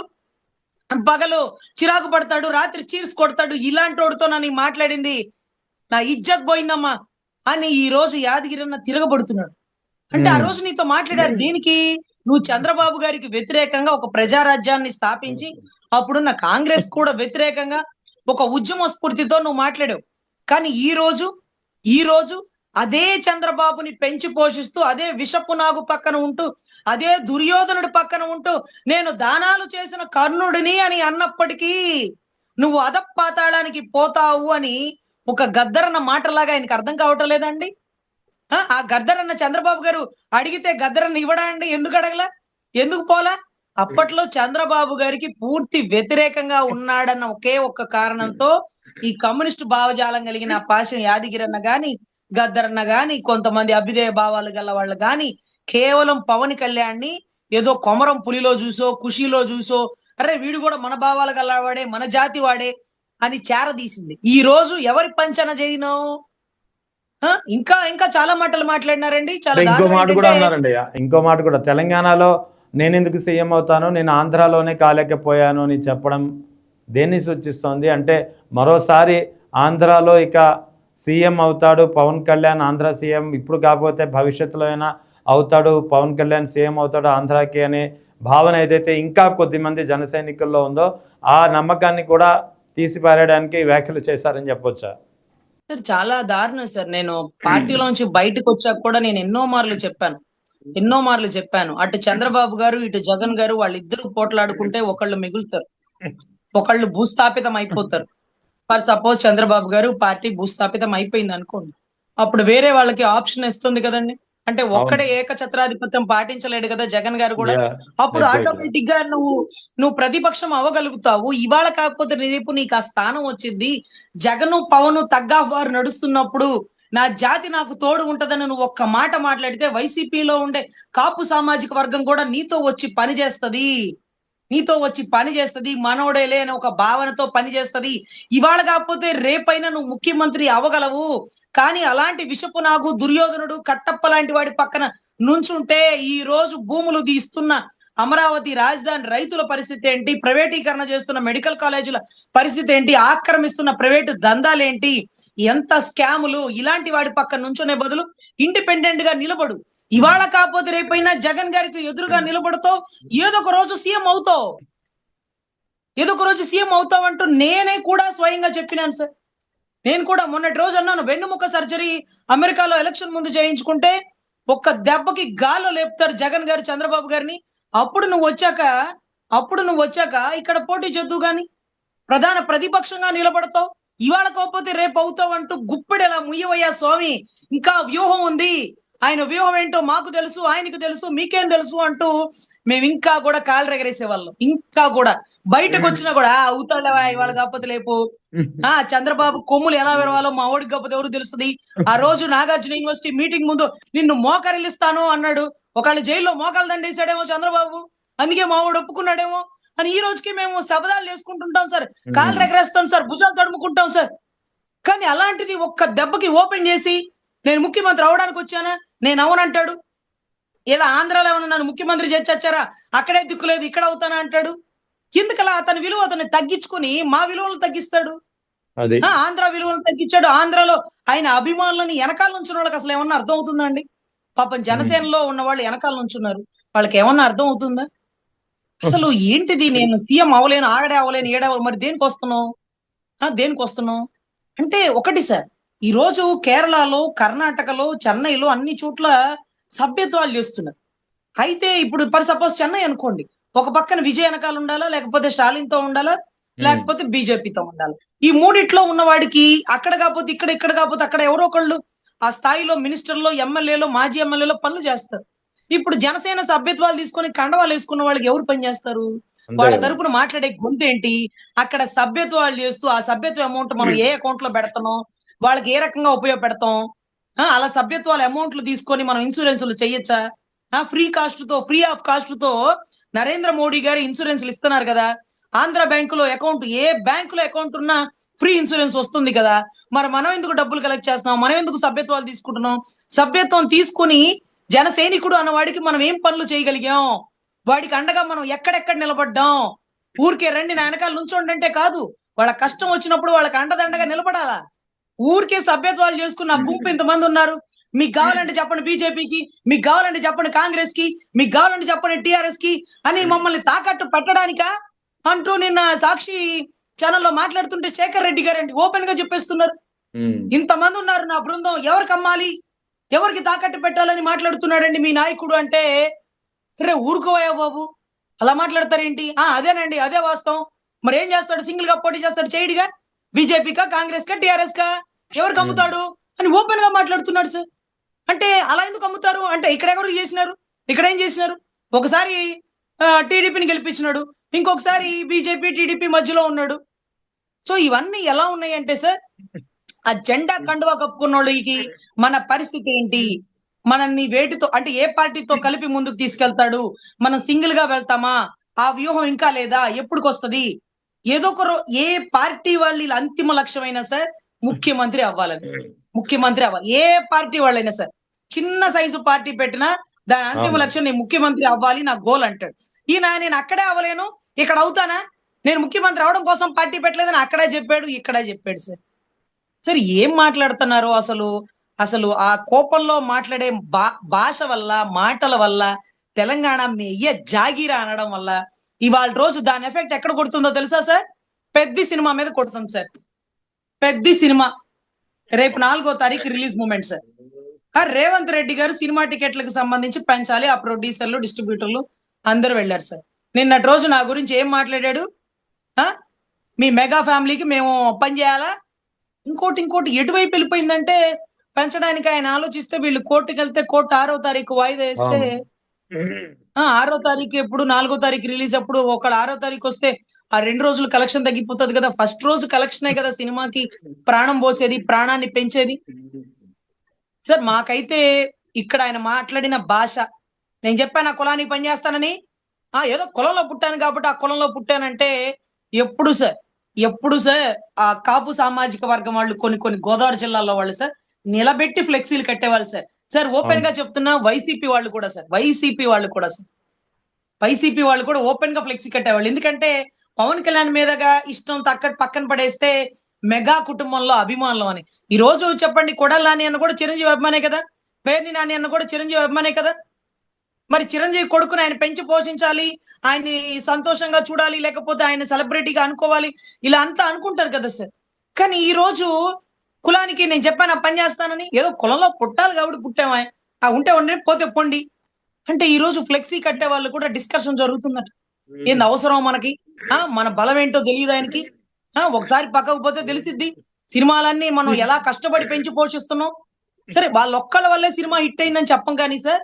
పగలు చిరాకు పడతాడు, రాత్రి చీర్స్ కొడతాడు. ఇలాంటి వాడితో నన్ను మాట్లాడింది, నా ఇజ్జత్ పోయిందమ్మా అని ఈ రోజు యాదగిరన్న తిరగబడుతున్నాడు. అంటే ఆ రోజు నీతో మాట్లాడారు దేనికి? నువ్వు చంద్రబాబు గారికి వ్యతిరేకంగా ఒక ప్రజారాజ్యాన్ని స్థాపించి అప్పుడున్న కాంగ్రెస్ కూడా వ్యతిరేకంగా ఒక ఉద్యమ స్ఫూర్తితో నువ్వు మాట్లాడావు. కానీ ఈ రోజు అదే చంద్రబాబుని పెంచి పోషిస్తూ, అదే విషపు నాగు పక్కన ఉంటూ, అదే దుర్యోధనుడి పక్కన ఉంటూ, నేను దానాలు చేసిన కర్ణుడిని అని అన్నప్పటికీ నువ్వు అధపాతాళానికి పోతావు అని ఒక గద్దరన్న మాటలాగా ఆయనకి అర్థం కావటం లేదండి. ఆ గద్దరన్న చంద్రబాబు గారు అడిగితే గద్దరన్న ఇవ్వడా అండి? ఎందుకు అడగలా? ఎందుకు పోలా? అప్పట్లో చంద్రబాబు గారికి పూర్తి వ్యతిరేకంగా ఉన్నాడన్న ఒకే ఒక్క కారణంతో ఈ కమ్యూనిస్ట్ భావజాలం కలిగిన పాశం యాదగిరన్న గాని, గద్దరన్న గాని, కొంతమంది అభ్యుదయ భావాలు గల వాళ్ళు గాని కేవలం పవన్ కళ్యాణ్ని ఏదో కొమరం పులిలో చూసో, ఖుషిలో చూసో, అరే వీడు కూడా మన భావాలు గలవాడే, మన జాతి వాడే అని చేరదీసింది. ఈ రోజు ఎవరి పంచన చేయను? ఇంకా ఇంకా చాలా మాటలు మాట్లాడినారండి. చాలా
ఇంకో మాట కూడా తెలంగాణలో నేను ఎందుకు సీఎం అవుతాను, నేను ఆంధ్రాలోనే కాలేకపోయాను అని చెప్పడం దేన్ని సూచిస్తోంది? అంటే మరోసారి ఆంధ్రాలో ఇక సీఎం అవుతాడు పవన్ కళ్యాణ్, ఆంధ్ర సీఎం, ఇప్పుడు కాకపోతే భవిష్యత్తులో అయినా అవుతాడు పవన్ కళ్యాణ్ సీఎం అవుతాడు ఆంధ్రాకి అనే భావన ఏదైతే ఇంకా కొద్దిమంది జన సైనికుల్లో ఉందో ఆ నమ్మకాన్ని కూడా తీసిపారేయడానికి వ్యాఖ్యలు చేశారని చెప్పొచ్చా?
సార్ చాలా దారుణం సార్. నేను పార్టీలోంచి బయటకు వచ్చాక కూడా నేను ఎన్నో మార్లు చెప్పాను. అటు చంద్రబాబు గారు, ఇటు జగన్ గారు వాళ్ళిద్దరూ పోట్లాడుకుంటే ఒకళ్ళు మిగులుతారు. ఒకళ్ళు భూస్థాపితం అయిపోతారు. ఫర్ సపోజ్ చంద్రబాబు గారు పార్టీ భూస్థాపితం అయిపోయింది అనుకోండి. అప్పుడు వేరే వాళ్ళకి ఆప్షన్ ఇస్తుంది కదండి. అంటే
అవును.
ఒక్కడే ఏకఛత్రాధిపత్యం పాటించలేడు కదా జగన్ గారు కూడా.
యాహ్!
అప్పుడు
ఎగ్జాక్ట్‌లీ.
ఆటోమేటిక్ గా నువ్వు ప్రతిపక్షం అవ్వగలుగుతావు. ఇవాళ కాకపోతే రేపు నీకు ఆ స్థానం వచ్చింది. జగను పవన్ తగ్గాఫారు నడుస్తున్నప్పుడు నా జాతి నాకు తోడు ఉంటదని నువ్వు ఒక్క మాట మాట్లాడితే వైసీపీలో ఉండే కాపు సామాజిక వర్గం కూడా నీతో వచ్చి పని చేస్తది మనోడేలే అని ఒక భావనతో పని చేస్తది. ఇవాళ కాకపోతే రేపైనా నువ్వు ముఖ్యమంత్రి అవ్వగలవు. కానీ అలాంటి విషపు నాగు దుర్యోధనుడు కట్టప్ప లాంటి వాడి పక్కన నుంచుంటే ఈ రోజు భూములు ఇస్తున్న అమరావతి రాజధాని రైతుల పరిస్థితి ఏంటి? ప్రైవేటీకరణ చేస్తున్న మెడికల్ కాలేజీల పరిస్థితి ఏంటి? ఆక్రమిస్తున్న ప్రైవేటు దందాలేంటి? ఎంత స్కాములు? ఇలాంటి వాడి పక్కన నుంచునే బదులు ఇండిపెండెంట్ గా నిలబడు. ఇవాళ కాకపోతే రేపైనా జగన్ గారికి ఎదురుగా నిలబడుతావు. ఏదో ఒక రోజు సీఎం అవుతావు. ఏదో ఒక రోజు సీఎం అవుతావు అంటూ నేనే కూడా స్వయంగా చెప్పినాను సార్. నేను కూడా మొన్నటి రోజు అన్నాను, వెన్నుముక్క సర్జరీ అమెరికాలో ఎలక్షన్ ముందు చేయించుకుంటే ఒక్క దెబ్బకి గాల్లో లేపుతారు జగన్ గారు చంద్రబాబు గారిని. అప్పుడు నువ్వు వచ్చాక ఇక్కడ పోటీ చేద్దువు గాని ప్రధాన ప్రతిపక్షంగా నిలబడతావు. ఇవాళ కాకపోతే రేపు అవుతావు అంటూ గుప్పెడెలా ముయ్యవయ్యా స్వామి, ఇంకా వ్యూహం ఉంది. ఆయన వ్యూహం ఏంటో మాకు తెలుసు, ఆయనకు తెలుసు, మీకేం తెలుసు అంటూ మేము ఇంకా కూడా కాళ్ళు ఎగరేసే వాళ్ళం. ఇంకా కూడా బయటకు వచ్చినా కూడా అవుతాడవా ఇవాళ కాకపోతే లేపు. చంద్రబాబు కొమ్ములు ఎలా విరవాలో మా ఓడికి కాకపోతే ఎవరు తెలుస్తుంది. ఆ రోజు నాగార్జున యూనివర్సిటీ మీటింగ్ ముందు నిన్ను మోకరిల్లిస్తాను అన్నాడు. ఒకళ్ళు జైల్లో మోకాలు దండేశాడేమో చంద్రబాబు, అందుకే మా వాడు ఒప్పుకున్నాడేమో అని ఈ రోజుకి మేము శబదాలు వేసుకుంటుంటాం సార్, కాళ్ళు ఎగరేస్తాం సార్, భుజాలు తడుముకుంటాం సార్. కానీ అలాంటిది ఒక్క దెబ్బకి ఓపెన్ చేసి నేను ముఖ్యమంత్రి అవడానికి వచ్చానా, నేను అవనంటాడు. ఇలా ఆంధ్రాలో ఏమన్నా నన్ను ముఖ్యమంత్రి చేసి వచ్చారా, అక్కడే దిక్కులేదు ఇక్కడ అవుతానా అంటాడు. ఎందుకలా అతని విలువ అతన్ని తగ్గించుకుని మా విలువలు తగ్గిస్తాడు. ఆంధ్ర విలువలు తగ్గించాడు. ఆంధ్రాలో ఆయన అభిమానులని వెనకాల నుంచిన వాళ్ళకి అసలు ఏమన్నా అర్థం అవుతుందండి? పాపం జనసేనలో ఉన్న వాళ్ళు వెనకాల నుంచున్నారు, వాళ్ళకి ఏమన్నా అర్థం అవుతుందా? అసలు ఏంటిది, నేను సీఎం అవ్వలేను, ఆగడే అవ్వలేను, ఏడవ మరి దేనికి వస్తున్నావు అంటే ఒకటి సార్. ఈ రోజు కేరళలో, కర్ణాటకలో, చెన్నైలో అన్ని చోట్ల సభ్యత్వాలు చేస్తున్నారు. అయితే ఇప్పుడు ఫర్ సపోజ్ చెన్నై అనుకోండి, ఒక పక్కన విజయ్ వెనకాల ఉండాలా, లేకపోతే స్టాలిన్ తో ఉండాలా, లేకపోతే బీజేపీతో ఉండాలి. ఈ మూడిట్లో ఉన్న వాడికి అక్కడ కాకపోతే ఇక్కడ కాకపోతే అక్కడ ఎవరో ఒకళ్ళు ఆ స్థాయిలో మినిస్టర్లో, ఎమ్మెల్యేలో, మాజీ ఎమ్మెల్యేలో పనులు చేస్తారు. ఇప్పుడు జనసేన సభ్యత్వాలు తీసుకొని కండవాలు వేసుకున్న వాళ్ళకి ఎవరు పని చేస్తారు? వాళ్ళ తరపున మాట్లాడే గొంతేంటి? అక్కడ సభ్యత్వాలు చేస్తూ ఆ సభ్యత్వ అమౌంట్ మనం ఏ అకౌంట్ లో పెడతాం, వాళ్ళకి ఏ రకంగా ఉపయోగపెడతాం, అలా సభ్యత్వాల అమౌంట్లు తీసుకొని మనం ఇన్సూరెన్స్లు చేయొచ్చా? ఫ్రీ ఆఫ్ కాస్ట్ తో నరేంద్ర మోడీ గారు ఇన్సూరెన్స్లు ఇస్తున్నారు కదా. ఆంధ్ర బ్యాంకులో అకౌంట్, ఏ బ్యాంకులో అకౌంట్ ఉన్నా ఫ్రీ ఇన్సూరెన్స్ వస్తుంది కదా. మరి మనం ఎందుకు డబ్బులు కలెక్ట్ చేస్తున్నాం? మనం ఎందుకు సభ్యత్వాలు తీసుకుంటున్నాం? సభ్యత్వం తీసుకుని జన సైనికుడు అన్న వాడికి మనం ఏం పనులు చేయగలిగాం? వాడికి అండగా మనం ఎక్కడెక్కడ నిలబడ్డాం? ఊరికే రండి నా వెనకాల నుంచోండి అంటే కాదు, వాళ్ళ కష్టం వచ్చినప్పుడు వాళ్ళకి అండదండగా నిలబడాలా. ఊరికే సభ్యత్వాలు చేసుకున్న గుంపు ఇంతమంది ఉన్నారు. మీకు కావాలంటే చెప్పండి బీజేపీకి, మీకు కావాలంటే చెప్పండి కాంగ్రెస్ కి, మీకు కావాలంటే చెప్పండి టిఆర్ఎస్ కి అని మమ్మల్ని తాకట్టు పెట్టడానికా అంటూ నిన్న సాక్షి ఛానల్లో మాట్లాడుతుంటే శేఖర్ రెడ్డి గారండి ఓపెన్ గా చెప్పేస్తున్నారు. ఇంతమంది ఉన్నారు నా బృందం, ఎవరికి అమ్మాలి, ఎవరికి తాకట్టు పెట్టాలని మాట్లాడుతున్నాడండి మీ నాయకుడు అంటే, రే ఊరుకోవయ్యా బాబు, అలా మాట్లాడతారేంటి? అదేనండి, అదే వాస్తవం. మరి ఏం చేస్తాడు? సింగిల్ గా పోటీ చేస్తాడు, చేయడిగా. బీజేపీకా, కాంగ్రెస్ కా, టిఆర్ఎస్ కా, ఎవరికి అమ్ముతాడు అని ఓపెన్ గా మాట్లాడుతున్నాడు సార్. అంటే అలా ఎందుకు అమ్ముతారు అంటే, ఇక్కడ ఎవరు చేసినారు, ఇక్కడ ఏం చేసినారు? ఒకసారి టీడీపీని గెలిపించినాడు, ఇంకొకసారి బీజేపీ టీడీపీ మధ్యలో ఉన్నాడు. సో ఇవన్నీ ఎలా ఉన్నాయంటే సార్, ఆ జెండా కండువా కప్పుకున్న వాళ్ళకి మన పరిస్థితి ఏంటి? మనల్ని వేటితో అంటే ఏ పార్టీతో కలిపి ముందుకు తీసుకెళ్తాడు? మనం సింగిల్ గా వెళ్తామా? ఆ వ్యూహం ఇంకా లేదా? ఎప్పుడుకొస్తది? ఏదో ఒక ఏ పార్టీ వాళ్ళ అంతిమ లక్ష్యమైనా సార్ ముఖ్యమంత్రి అవ్వాలని, ముఖ్యమంత్రి అవ్వాలి. ఏ పార్టీ వాళ్ళైనా సార్, చిన్న సైజు పార్టీ పెట్టినా దాని అంతిమ లక్ష్యం నేను ముఖ్యమంత్రి అవ్వాలి, నా గోల్ అంటాడు. ఈయన నేను అక్కడే అవ్వలేను, ఇక్కడ అవుతానా, నేను ముఖ్యమంత్రి అవడం కోసం పార్టీ పెట్టలేదని అక్కడే చెప్పాడు, ఇక్కడ చెప్పాడు సార్. సార్ ఏం మాట్లాడుతున్నారు అసలు? అసలు ఆ కోపంలో మాట్లాడే భాష వల్ల, మాటల వల్ల, తెలంగాణ మీ అయ్య జాగీరా అనడం వల్ల ఇవాళ రోజు దాని ఎఫెక్ట్ ఎక్కడ కొడుతుందో తెలుసా సార్? పెద్ద సినిమా మీద కొడుతుంది సార్. పెద్ద సినిమా రేపు 4వ తారీఖు release moment sir. Revanth Reddy garu cinema టికెట్లకు సంబంధించి పెంచాలి, ఆ ప్రొడ్యూసర్లు, డిస్ట్రిబ్యూటర్లు అందరూ వెళ్ళారు సార్. నిన్నటి రోజు నా గురించి ఏం మాట్లాడాడు? మీ మెగా ఫ్యామిలీకి మేము పని చేయాలా? ఇంకోటి ఎటువైపు వెళ్ళిపోయిందంటే, పెంచడానికి ఆయన ఆలోచిస్తే వీళ్ళు కోర్టుకి వెళ్తే కోర్టు 6వ తారీఖు వాయిదా వేస్తే 6వ తారీఖు ఎప్పుడు, 4వ తారీఖు రిలీజ్ అప్పుడు ఒకళ్ళు 6వ తారీఖు వస్తే ఆ 2 రోజులు కలెక్షన్ తగ్గిపోతుంది కదా. ఫస్ట్ రోజు కలెక్షనే కదా సినిమాకి ప్రాణం పోసేది, ప్రాణాన్ని పెంచేది. సార్ మాకైతే ఇక్కడ ఆయన మాట్లాడిన భాష, నేను చెప్పాను ఆ కులానికి పనిచేస్తానని, ఏదో కులంలో పుట్టాను కాబట్టి ఆ కులంలో పుట్టానంటే ఎప్పుడు సార్ ఆ కాపు సామాజిక వర్గం వాళ్ళు కొన్ని గోదావరి జిల్లాలో వాళ్ళు సార్ నిలబెట్టి ఫ్లెక్సీలు కట్టేవాళ్ళు సార్ ఓపెన్ గా చెప్తున్నా. వైసీపీ వాళ్ళు కూడా ఓపెన్ గా ఫ్లెక్సీ కట్టేవాళ్ళు. ఎందుకంటే పవన్ కళ్యాణ్ మీదగా ఇష్టం పక్కన పడేస్తే మెగా కుటుంబంలో అభిమానులు అని. ఈ రోజు చెప్పండి, కొడాలి నాని అన్న కూడా చిరంజీవి అభిమానే కదా, పేర్ని నాని అన్న కూడా చిరంజీవి అభిమానే కదా. మరి చిరంజీవి కొడుకుని ఆయన పెంచి పోషించాలి, ఆయన్ని సంతోషంగా చూడాలి, లేకపోతే ఆయన సెలబ్రిటీగా అనుకోవాలి, ఇలా అంతా అనుకుంటారు కదా సార్. కానీ ఈ రోజు కులానికి నేను చెప్పాను ఆ పని చేస్తానని, ఏదో కులంలో పుట్టాలి కాబట్టి పుట్టామా, ఉంటే ఉండి పోతే పొండి అంటే ఈ రోజు ఫ్లెక్సీ కట్టే వాళ్ళు కూడా డిస్కషన్ జరుగుతుందట. ఏంది అవసరం మనకి? మన బలం ఏంటో తెలియదు ఆయనకి. ఒకసారి పక్కకు పోతే తెలిసిద్ది. సినిమాలన్నీ మనం ఎలా కష్టపడి పెంచి పోషిస్తున్నాం. సరే వాళ్ళొక్కళ్ళ వల్లే సినిమా హిట్ అయిందని చెప్పం కానీ సార్,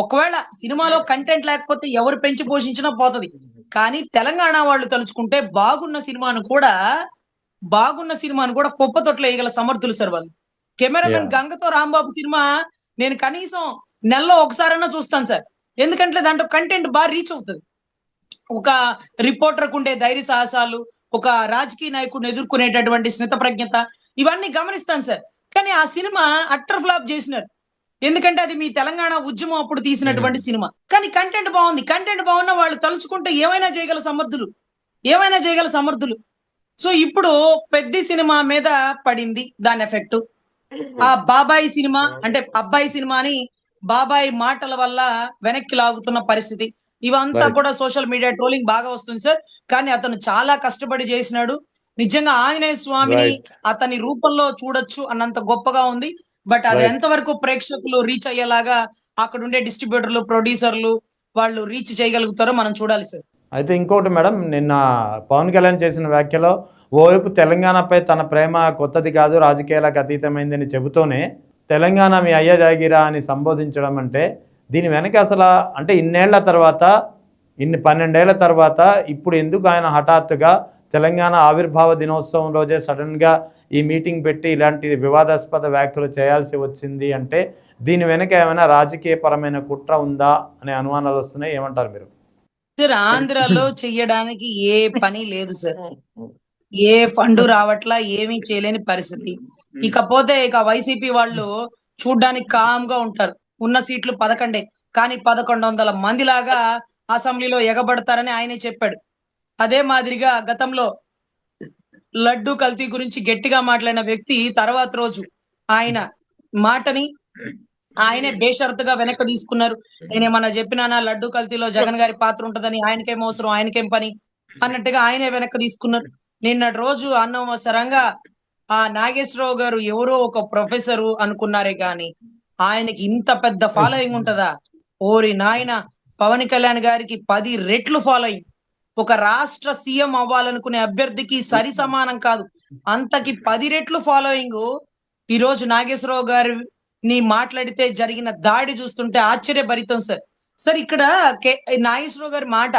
ఒకవేళ సినిమాలో కంటెంట్ లేకపోతే ఎవరు పెంచి పోషించినా పోతది. కానీ తెలంగాణ వాళ్ళు తలుచుకుంటే బాగున్న సినిమాను కూడా కుప్పతొట్లు వేయగల సమర్థులు సార్ వాళ్ళు. కెమెరామెన్ గంగతో రాంబాబు సినిమా నేను కనీసం నెలలో ఒకసారైనా చూస్తాను సార్. ఎందుకంటే దాంట్లో కంటెంట్ బాగా రీచ్ అవుతుంది. ఒక రిపోర్టర్కు ఉండే ధైర్య సాహసాలు, ఒక రాజకీయ నాయకుడిని ఎదుర్కొనేటటువంటి స్మిత ప్రజ్ఞత, ఇవన్నీ గమనిస్తాను సార్. కానీ ఆ సినిమా అట్టర్ ఫ్లాప్ చేసినారు. ఎందుకంటే అది మీ తెలంగాణ ఉద్యమం అప్పుడు తీసినటువంటి సినిమా. కానీ కంటెంట్ బాగుంది. కంటెంట్ బాగున్న వాళ్ళు తలుచుకుంటే ఏమైనా చేయగల సమర్థులు. సో ఇప్పుడు పెద్ద సినిమా మీద పడింది దాని ఎఫెక్ట్. ఆ బాబాయి సినిమా అంటే అబ్బాయి సినిమాని బాబాయి మాటల వల్ల వెనక్కి లాగుతున్న పరిస్థితి. ఇవంతా కూడా సోషల్ మీడియా ట్రోలింగ్ బాగా వస్తుంది సార్. కానీ అతను చాలా కష్టపడి చేసినాడు. నిజంగా ఆంజనేయ స్వామిని అతని రూపంలో చూడొచ్చు అన్నంత గొప్పగా ఉంది. బట్ అది ఎంతవరకు ప్రేక్షకులు రీచ్ అయ్యేలాగా అక్కడ ఉండే డిస్ట్రిబ్యూటర్లు, ప్రొడ్యూసర్లు వాళ్ళు రీచ్ చేయగలుగుతారో మనం చూడాలి సార్.
అయితే ఇంకోటి మేడం, నిన్న పవన్ కళ్యాణ్ చేసిన వ్యాఖ్యలో ఓవైపు తెలంగాణపై తన ప్రేమ కొత్తది కాదు, రాజకీయాలకు అతీతమైందని చెబుతూనే తెలంగాణ మీ అయ్య జాగిరా అని సంబోధించడం అంటే దీని వెనక అసలు అంటే ఇన్నేళ్ల తర్వాత, 12 ఏళ్ల తర్వాత ఇప్పుడు ఎందుకు ఆయన హఠాత్తుగా తెలంగాణ ఆవిర్భావ దినోత్సవం రోజే సడన్గా ఈ మీటింగ్ పెట్టి ఇలాంటి వివాదాస్పద వ్యాఖ్యలు చేయాల్సి వచ్చింది అంటే దీని వెనక ఏమైనా రాజకీయపరమైన కుట్ర ఉందా అనే అనుమానాలు వస్తున్నాయి. ఏమంటారు మీరు?
సార్ ఆంధ్రాలో చెయ్యడానికి ఏ పని లేదు సార్. ఏ ఫండ్ రావట్లా, ఏమీ చేయలేని పరిస్థితి. ఇకపోతే వైసీపీ వాళ్ళు చూడ్డానికి కామ్ గా ఉంటారు. ఉన్న సీట్లు 11, కానీ 1100 మంది లాగా అసెంబ్లీలో ఎగబడతారని ఆయనే చెప్పాడు. అదే మాదిరిగా గతంలో లడ్డు కల్తీ గురించి గట్టిగా మాట్లాడిన వ్యక్తి తర్వాత రోజు ఆయన మాటని ఆయనే బేషరతుగా వెనక్కి తీసుకున్నారు. నేనేమన్నా చెప్పినానా లడ్డు కల్తీలో జగన్ గారి పాత్ర ఉంటదని, ఆయనకేం అవసరం, ఆయనకేం పని అన్నట్టుగా ఆయనే వెనక్కి తీసుకున్నారు. నిన్నటి రోజు అనవసరంగా ఆ నాగేశ్వరరావు గారు ఎవరో ఒక ప్రొఫెసరు అనుకున్నారే గాని ఆయనకి ఇంత పెద్ద ఫాలోయింగ్ ఉంటదా? ఓరి నాయన, పవన్ కళ్యాణ్ గారికి 10 రెట్లు ఫాలోయింగ్. ఒక రాష్ట్ర సీఎం అవ్వాలనుకునే అభ్యర్థికి సరి సమానం కాదు, అంతకి 10 రెట్లు ఫాలోయింగ్. ఈ రోజు నాగేశ్వరరావు గారిని మాట్లాడితే జరిగిన దాడి చూస్తుంటే ఆశ్చర్యభరితం సార్. ఇక్కడ నాగేశ్వరరావు గారి మాట,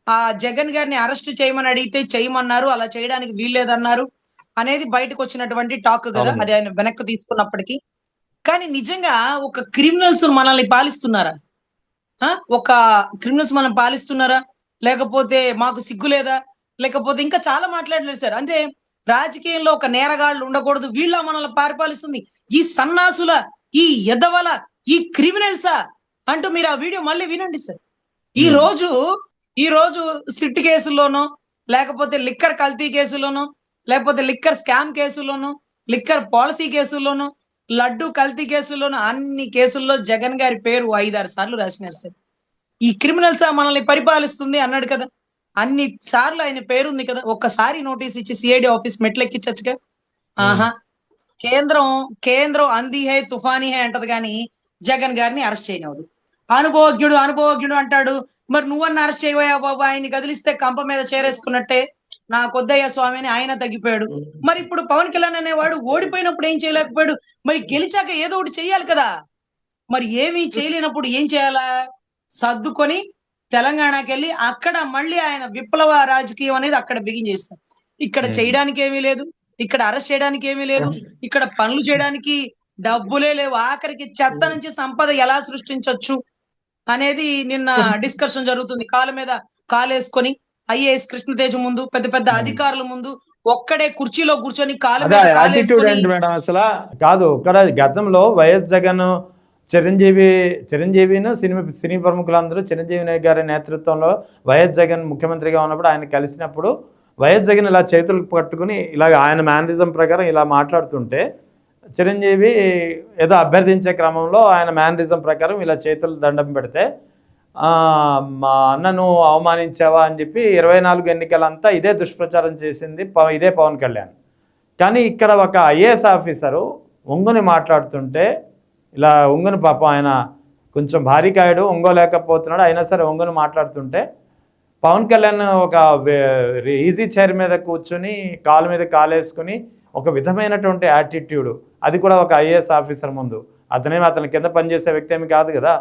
ఆ జగన్ గారిని అరెస్ట్ చేయమని అడిగితే చేయమన్నారు, అలా చేయడానికి వీల్లేదన్నారు అనేది బయటకు వచ్చినటువంటి టాక్ కదా. అది ఆయన వెనక్కి తీసుకున్నప్పటికీ కానీ నిజంగా ఒక క్రిమినల్స్ మనల్ని పాలిస్తున్నారా? మనం పాలిస్తున్నారా? లేకపోతే మాకు సిగ్గు లేదా? లేకపోతే ఇంకా చాలా మాట్లాడలేదు సార్. అంటే రాజకీయంలో ఒక నేరగాళ్ళు ఉండకూడదు, వీళ్ళ మనల్ని పరిపాలిస్తుంది ఈ సన్నాసుల, ఈ ఎదవల, ఈ క్రిమినల్సా అంటూ మీరు ఆ వీడియో మళ్ళీ వినండి సార్. ఈ రోజు సిట్ కేసుల్లోనో లేకపోతే లిక్కర్ కల్తీ కేసులోను, లేకపోతే లిక్కర్ స్కామ్ కేసులోను, లిక్కర్ పాలసీ కేసుల్లోను, లడ్డు కల్తీ కేసుల్లోను, అన్ని కేసుల్లో జగన్ గారి పేరు 5-6 సార్లు రాసినారు సార్. ఈ క్రిమినల్స్ మనల్ని పరిపాలిస్తుంది అన్నాడు కదా, అన్ని సార్లు ఆయన పేరుంది కదా, ఒక్కసారి నోటీస్ ఇచ్చి సిఐడి ఆఫీస్ మెట్లెక్కించచ్చుగా. ఆహా, కేంద్రం కేంద్రం అంది హై తుఫానీ హై అంటది కానీ జగన్ గారిని అరెస్ట్ చేయనవదు. అనుభవజ్ఞుడు అనుభవజ్ఞుడు అంటాడు, మరి నువ్వన్న అరెస్ట్ చేయవయ్యా బాబు, ఆయన్ని కదిలిస్తే కంప మీద చేరేసుకున్నట్టే, నా కొద్దయ్య స్వామి అని ఆయన తగ్గిపోయాడు. మరి ఇప్పుడు పవన్ కళ్యాణ్ అనేవాడు ఓడిపోయినప్పుడు ఏం చేయలేకపోయాడు, మరి గెలిచాక ఏదో ఒకటి చెయ్యాలి కదా. మరి ఏమీ చేయలేనప్పుడు ఏం చేయాలా, సర్దుకొని తెలంగాణకి వెళ్ళి అక్కడ మళ్ళీ ఆయన విప్లవ రాజకీయం అనేది అక్కడ బిగిన్ చేస్తాం. ఇక్కడ చేయడానికి ఏమీ లేదు, ఇక్కడ అరెస్ట్ చేయడానికి ఏమీ లేదు, ఇక్కడ పనులు చేయడానికి డబ్బులే లేవు, ఆఖరికి చెత్త నుంచి సంపద ఎలా సృష్టించొచ్చు అనేది నిన్న డిస్కషన్ జరుగుతుంది. కాలు మీద కాలేసుకొని ఐఏఎస్ కృష్ణతేజ ముందు, పెద్ద పెద్ద అధికారుల ముందు ఒక్కడే కుర్చీలో కూర్చొని కాలు మీద కాలేసుకొని
అసలు కాదు. ఇక్కడ గతంలో వైఎస్ జగన్ చిరంజీవిను సినీ ప్రముఖులందరూ చిరంజీవి గారి నేతృత్వంలో వైఎస్ జగన్ ముఖ్యమంత్రిగా ఉన్నప్పుడు ఆయన కలిసినప్పుడు వైఎస్ జగన్ ఇలా చేతులు పట్టుకుని ఇలా ఆయన మేనరిజం ప్రకారం ఇలా మాట్లాడుతుంటే చిరంజీవి ఏదో అభ్యర్థించే క్రమంలో ఆయన మేనరిజం ప్రకారం ఇలా చేతులు దండం పెడితే మా అన్నను అవమానించావా అని చెప్పి 24 ఎన్నికలంతా ఇదే దుష్ప్రచారం చేసింది ఇదే పవన్ కళ్యాణ్. కానీ ఇక్కడ ఒక ఐఏఎస్ ఆఫీసరు ఒంగుని మాట్లాడుతుంటే ఇలా ఒంగుని పాపం ఆయన కొంచెం భారీకాయుడు ఒంగోలేకపోతున్నాడు, అయినా సరే ఒంగుని మాట్లాడుతుంటే పవన్ కళ్యాణ్ ఒక ఈజీ చైర్ మీద కూర్చుని కాలు మీద కాలేసుకుని ఒక విధమైనటువంటి యాటిట్యూడ్, అది కూడా ఒక ఐఏఎస్ ఆఫీసర్ ముందు. అతని కింద పనిచేసే వ్యక్తి ఏమి కాదు కదా,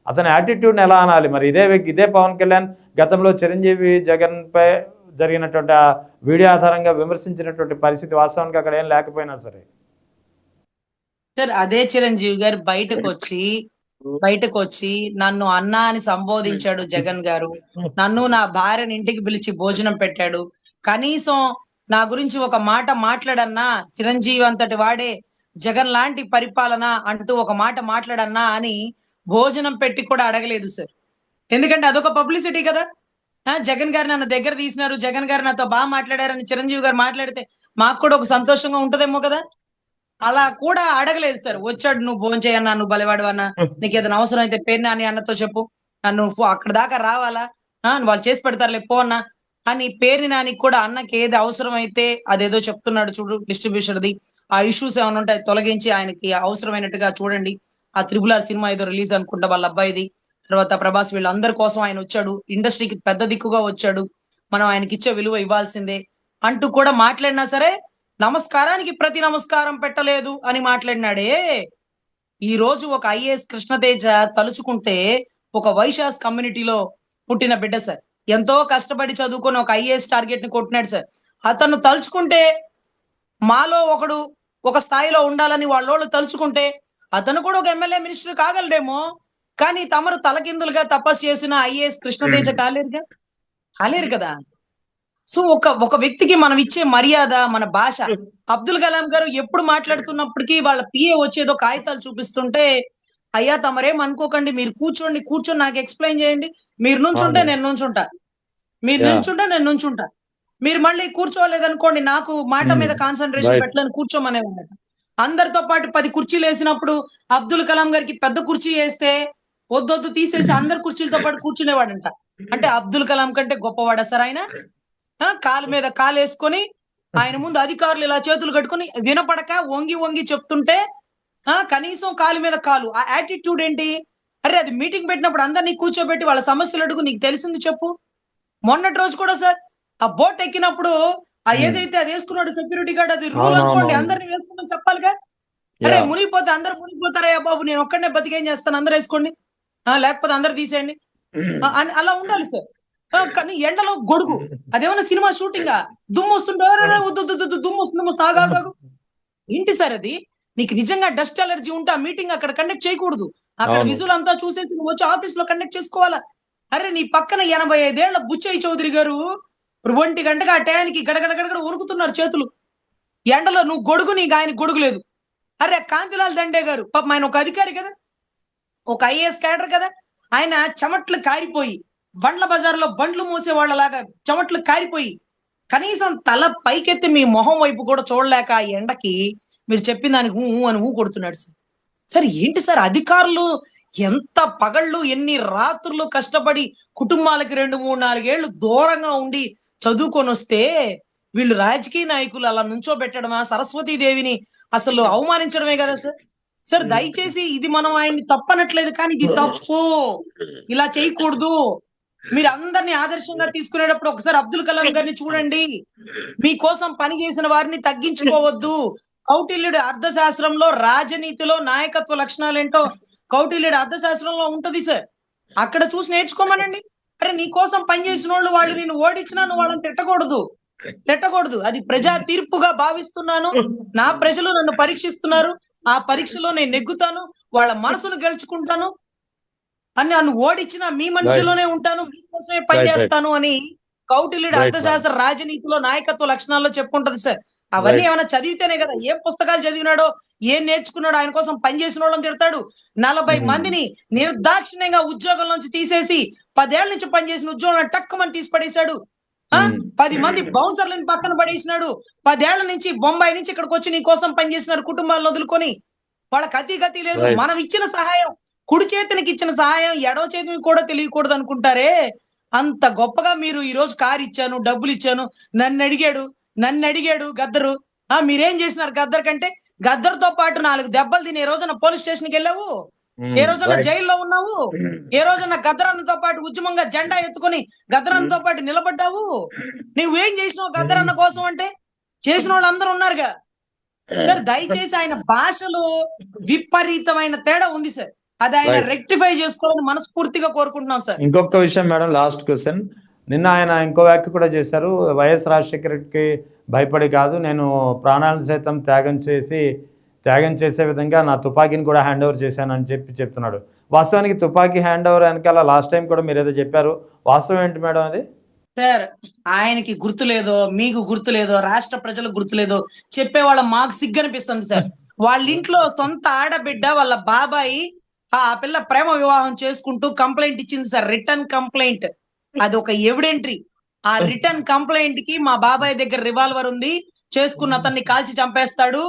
అతని యాటిట్యూడ్ని ఎలా అనాలి? మరి ఇదే పవన్ కళ్యాణ్ గతంలో చిరంజీవి జగన్పై జరిగినటువంటి ఆ వీడియో ఆధారంగా విమర్శించినటువంటి పరిస్థితి వాస్తవానికి అక్కడ ఏం లేకపోయినా సరే
సార్, అదే చిరంజీవి గారు బయటకు వచ్చి నన్ను అన్నా అని సంబోధించాడు జగన్ గారు, నన్ను నా భార్యని ఇంటికి పిలిచి భోజనం పెట్టాడు, కనీసం నా గురించి ఒక మాట మాట్లాడన్నా, చిరంజీవి అంతటి వాడే జగన్ లాంటి పరిపాలన అంటూ ఒక మాట మాట్లాడన్నా అని భోజనం పెట్టి కూడా అడగలేదు సార్. ఎందుకంటే అదొక పబ్లిసిటీ కదా. జగన్ గారు నన్ను దగ్గర తీసినారు, జగన్ గారు నాతో బాగా మాట్లాడారని చిరంజీవి గారు మాట్లాడితే మాకు కూడా ఒక సంతోషంగా ఉంటదేమో కదా. అలా కూడా అడగలేదు సార్. వచ్చాడు, నువ్వు భోజనం చేయన్నా, నువ్వు బలివాడు అన్నా, నీకు ఏదైనా అవసరం అయితే పేరు నాని అన్నతో చెప్పు, నువ్వు అక్కడ దాకా రావాలా, వాళ్ళు చేసి పెడతారులే పో అన్న అని పేరు నాని కూడా అన్నకి ఏది అవసరం అయితే అదేదో చెప్తున్నాడు చూడు, డిస్ట్రిబ్యూషన్ది ఆ ఇష్యూస్ ఏమైనా ఉంటాయి తొలగించి ఆయనకి అవసరమైనట్టుగా చూడండి. ఆ RRR సినిమా ఏదో రిలీజ్ అనుకుంటా వాళ్ళ అబ్బాయిది, తర్వాత ప్రభాస్, వీళ్ళందరి కోసం ఆయన వచ్చాడు, ఇండస్ట్రీకి పెద్ద దిక్కుగా వచ్చాడు, మనం ఆయనకి ఇచ్చే విలువ ఇవ్వాల్సిందే అంటూ కూడా మాట్లాడినా సరే నమస్కారానికి ప్రతి నమస్కారం పెట్టలేదు అని మాట్లాడినాడే. ఈ రోజు ఒక ఐఏఎస్ కృష్ణతేజ తలుచుకుంటే ఒక వైశాస్ కమ్యూనిటీలో పుట్టిన బిడ్డ సార్, ఎంతో కష్టపడి చదువుకొని ఒక ఐఏఎస్ టార్గెట్ ని కొట్టినాడు సార్. అతను తలుచుకుంటే మాలో ఒకడు ఒక స్థాయిలో ఉండాలని వాళ్ళోళ్ళు తలుచుకుంటే అతను కూడా ఒక ఎమ్మెల్యే మినిస్టర్ కాగలడేమో. కానీ తమరు తలకిందులుగా తపస్సు చేసిన ఐఏఎస్ కృష్ణతేజ కాలేరు కదా. సో ఒక వ్యక్తికి మనం ఇచ్చే మర్యాద, మన భాష. అబ్దుల్ కలాం గారు ఎప్పుడు మాట్లాడుతున్నప్పటికీ వాళ్ళ పిఏ వచ్చేదో కాగితాలు చూపిస్తుంటే, అయ్యా తమరేం అనుకోకండి, మీరు కూర్చొని నాకు ఎక్స్ప్లెయిన్ చేయండి, మీరు నుంచుంటే నేను నుంచుంటా, మీరు మళ్ళీ కూర్చోలేదనుకోండి నాకు మాట మీద కాన్సన్ట్రేషన్ పెట్టలేని కూర్చోమనే ఉండట. అందరితో పాటు 10 కుర్చీలు వేసినప్పుడు అబ్దుల్ కలాం గారికి పెద్ద కుర్చీ వేస్తే వద్దొద్దు తీసేసి అందరు కుర్చీలతో పాటు కూర్చునేవాడంట. అంటే అబ్దుల్ కలాం కంటే గొప్పవాడా సార్ ఆయన? కాలు మీద కాలు వేసుకొని ఆయన ముందు అధికారులు ఇలా చేతులు కట్టుకొని వినపడక వంగి చెప్తుంటే కనీసం కాలు మీద కాలు, ఆ యాటిట్యూడ్ ఏంటి? అరే అది మీటింగ్ పెట్టినప్పుడు అందరినీ కూర్చోబెట్టి వాళ్ళ సమస్యలు అడుగు, నీకు తెలిసింది చెప్పు. మొన్నటి రోజు కూడా సార్ ఆ బోట్ ఎక్కినప్పుడు ఏదైతే అది వేసుకున్నాడు సెక్యూరిటీ గార్డ్, అది రూల్ అనుకోండి, అందరినీ వేసుకోమని చెప్పాలిగా. అరే మునిగిపోతే అందరు మునిగిపోతారయ్యా బాబు, నేను ఒక్కడనే బతికేం చేస్తాను, అందరు వేసుకోండి, లేకపోతే అందరు తీసేయండి అని అలా ఉండాలి సార్. కానీ ఎండలో గొడుగు, అదేమన్నా సినిమా షూటింగ్, దుమ్ము వస్తుంటే దుమ్ము వస్తుంది ఆగాగు ఏంటి సార్ అది? నీకు నిజంగా డస్ట్ అలర్జీ ఉంటే ఆ మీటింగ్ అక్కడ కండక్ట్ చేయకూడదు, అక్కడ విజువల్ అంతా చూసేసి నువ్వు వచ్చి ఆఫీస్ లో కండక్ట్ చేసుకోవాలా. అరే నీ పక్కన 85 ఏళ్ల బుచ్చయ్య చౌదరి గారు 1 గంటగా ఆ టయానికి గడగడగడగడ వణుకుతున్నారు చేతులు ఎండలో, నువ్వు గొడుగు, నీకు ఆయన గొడుగు లేదు. అరే కాంతిలాల్ దండే గారు పాపం ఆయన ఒక అధికారి కదా, ఒక ఐఏఎస్ క్యాడర్ కదా, ఆయన చెమట్లు కారిపోయి బండ్ల బజార్లో బండ్లు మూసే వాళ్ళలాగా చెమట్లు కారిపోయి కనీసం తల పైకెత్తి మీ మొహం వైపు కూడా చూడలేక ఆ ఎండకి మీరు చెప్పిన దానికి ఊ అని ఊ కొడుతున్నాడు సార్. సార్ ఏంటి సార్ అధికారులు ఎంత పగళ్ళు ఎన్ని రాత్రులు కష్టపడి కుటుంబాలకి 2, 3, 4 ఏళ్ళు దూరంగా ఉండి చదువుకొని వస్తే వీళ్ళు రాజకీయ నాయకులు అలా నుంచోబెట్టడమా, సరస్వతీదేవిని అసలు అవమానించడమే కదా సార్. సార్ దయచేసి ఇది మనం ఆయన్ని తప్పనట్లేదు, కానీ ఇది తప్పు, ఇలా చేయకూడదు. మీరు అందరినీ ఆదర్శంగా తీసుకునేటప్పుడు ఒకసారి అబ్దుల్ కలాం గారిని చూడండి. మీకోసం పని చేసిన వారిని తగ్గించుకోవద్దు. కౌటిల్యుడి అర్థశాస్త్రంలో రాజనీతిలో నాయకత్వ లక్షణాలు ఏంటో కౌటిల్యుడి అర్థశాస్త్రంలో ఉంటది సార్. అక్కడ చూసి నేర్చుకోమనండి. అరే నీ కోసం పనిచేసిన వాళ్ళు నేను ఓడించినా నువ్వు వాళ్ళని తిట్టకూడదు. అది ప్రజా తీర్పుగా భావిస్తున్నాను. నా ప్రజలు నన్ను పరీక్షిస్తున్నారు. ఆ పరీక్షలో నేను నెగ్గుతాను, వాళ్ళ మనసును గెలుచుకుంటాను అని, నన్ను ఓడించిన మీ మధ్యలోనే ఉంటాను, మీకోసమే పనిచేస్తాను అని కౌటిల్యుడి అర్థశాస్త్ర రాజనీతిలో నాయకత్వ లక్షణాల్లో చెప్పుంటది సార్. అవన్నీ ఏమైనా చదివితేనే కదా. ఏం పుస్తకాలు చదివినాడో, ఏం నేర్చుకున్నాడో, ఆయన కోసం పనిచేసిన వాళ్ళని తిడతాడు. 40 మందిని నిర్దాక్షిణ్యంగా ఉద్యోగం నుంచి తీసేసి 10 ఏళ్ల నుంచి పనిచేసిన ఉద్యోగం టక్కుమని తీసి పడేశాడు. 10 మంది బౌన్సర్లను పక్కన పడేసినాడు. 10 ఏళ్ల నుంచి బొంబాయి నుంచి ఇక్కడికి వచ్చి నీ కోసం పనిచేసినారు కుటుంబాలను వదులుకొని. వాళ్ళకి గతి లేదు. మనం ఇచ్చిన సహాయం, కుడి చేతికి ఇచ్చిన సహాయం ఎడవ చేతికి కూడా తెలియకూడదు అనుకుంటారే. అంత గొప్పగా మీరు ఈ రోజు కారు ఇచ్చాను, డబ్బులు ఇచ్చాను, నన్ను అడిగాడు గద్దరు. మీరేం చేసినారు గద్దర్ కంటే? గద్దర్తో పాటు 4 దెబ్బలు తిని ఏ రోజున పోలీస్ స్టేషన్కి వెళ్ళావు? ఏ రోజున జైల్లో ఉన్నావు? ఏ రోజున గద్దరన్నతో పాటు ఉద్యమంగా జెండా ఎత్తుకొని గద్దరన్నతో పాటు నిలబడ్డావు? నువ్వేం చేసినావు గద్దరన్న కోసం అంటే? చేసిన వాళ్ళు అందరూ ఉన్నారుగా సార్. దయచేసి ఆయన భాషలో విపరీతమైన తేడా ఉంది సార్. అది ఆయన రెక్టిఫై చేసుకోవాలని మనస్ఫూర్తిగా కోరుకుంటున్నాం సార్.
ఇంకొక విషయం మేడం, లాస్ట్ క్వశ్చన్. నిన్న ఆయన ఇంకో వ్యాఖ్య కూడా చేశారు. వైఎస్ రాజశేఖరకి భయపడి కాదు, నేను ప్రాణాలను సైతం త్యాగం చేసే విధంగా నా తుపాకీని కూడా హ్యాండ్ ఓవర్ చేశానని చెప్తున్నాడు. వాస్తవానికి తుపాకీ హ్యాండ్ ఓవర్ వెనకాల లాస్ట్ టైం కూడా మీరు ఏదో చెప్పారు, వాస్తవం ఏంటి మేడం అది?
సార్ ఆయనకి గుర్తులేదో, మీకు గుర్తులేదో, రాష్ట్ర ప్రజలకు గుర్తులేదో చెప్పేవాళ్ళ మాకు సిగ్గనిపిస్తుంది సార్. వాళ్ళ ఇంట్లో సొంత ఆడబిడ్డ వాళ్ళ బాబాయి ఆ పిల్ల ప్రేమ వివాహం చేసుకుంటూ కంప్లైంట్ ఇచ్చింది సార్, రిటర్న్ కంప్లైంట్. అది ఒక ఎవిడెంటరీ. ఆ రిటర్న్ కంప్లైంట్ కి మా బాబాయ్ దగ్గర రివాల్వర్ ఉంది, చేసుకున్న అతన్ని కాల్చి చంపేస్తాడు,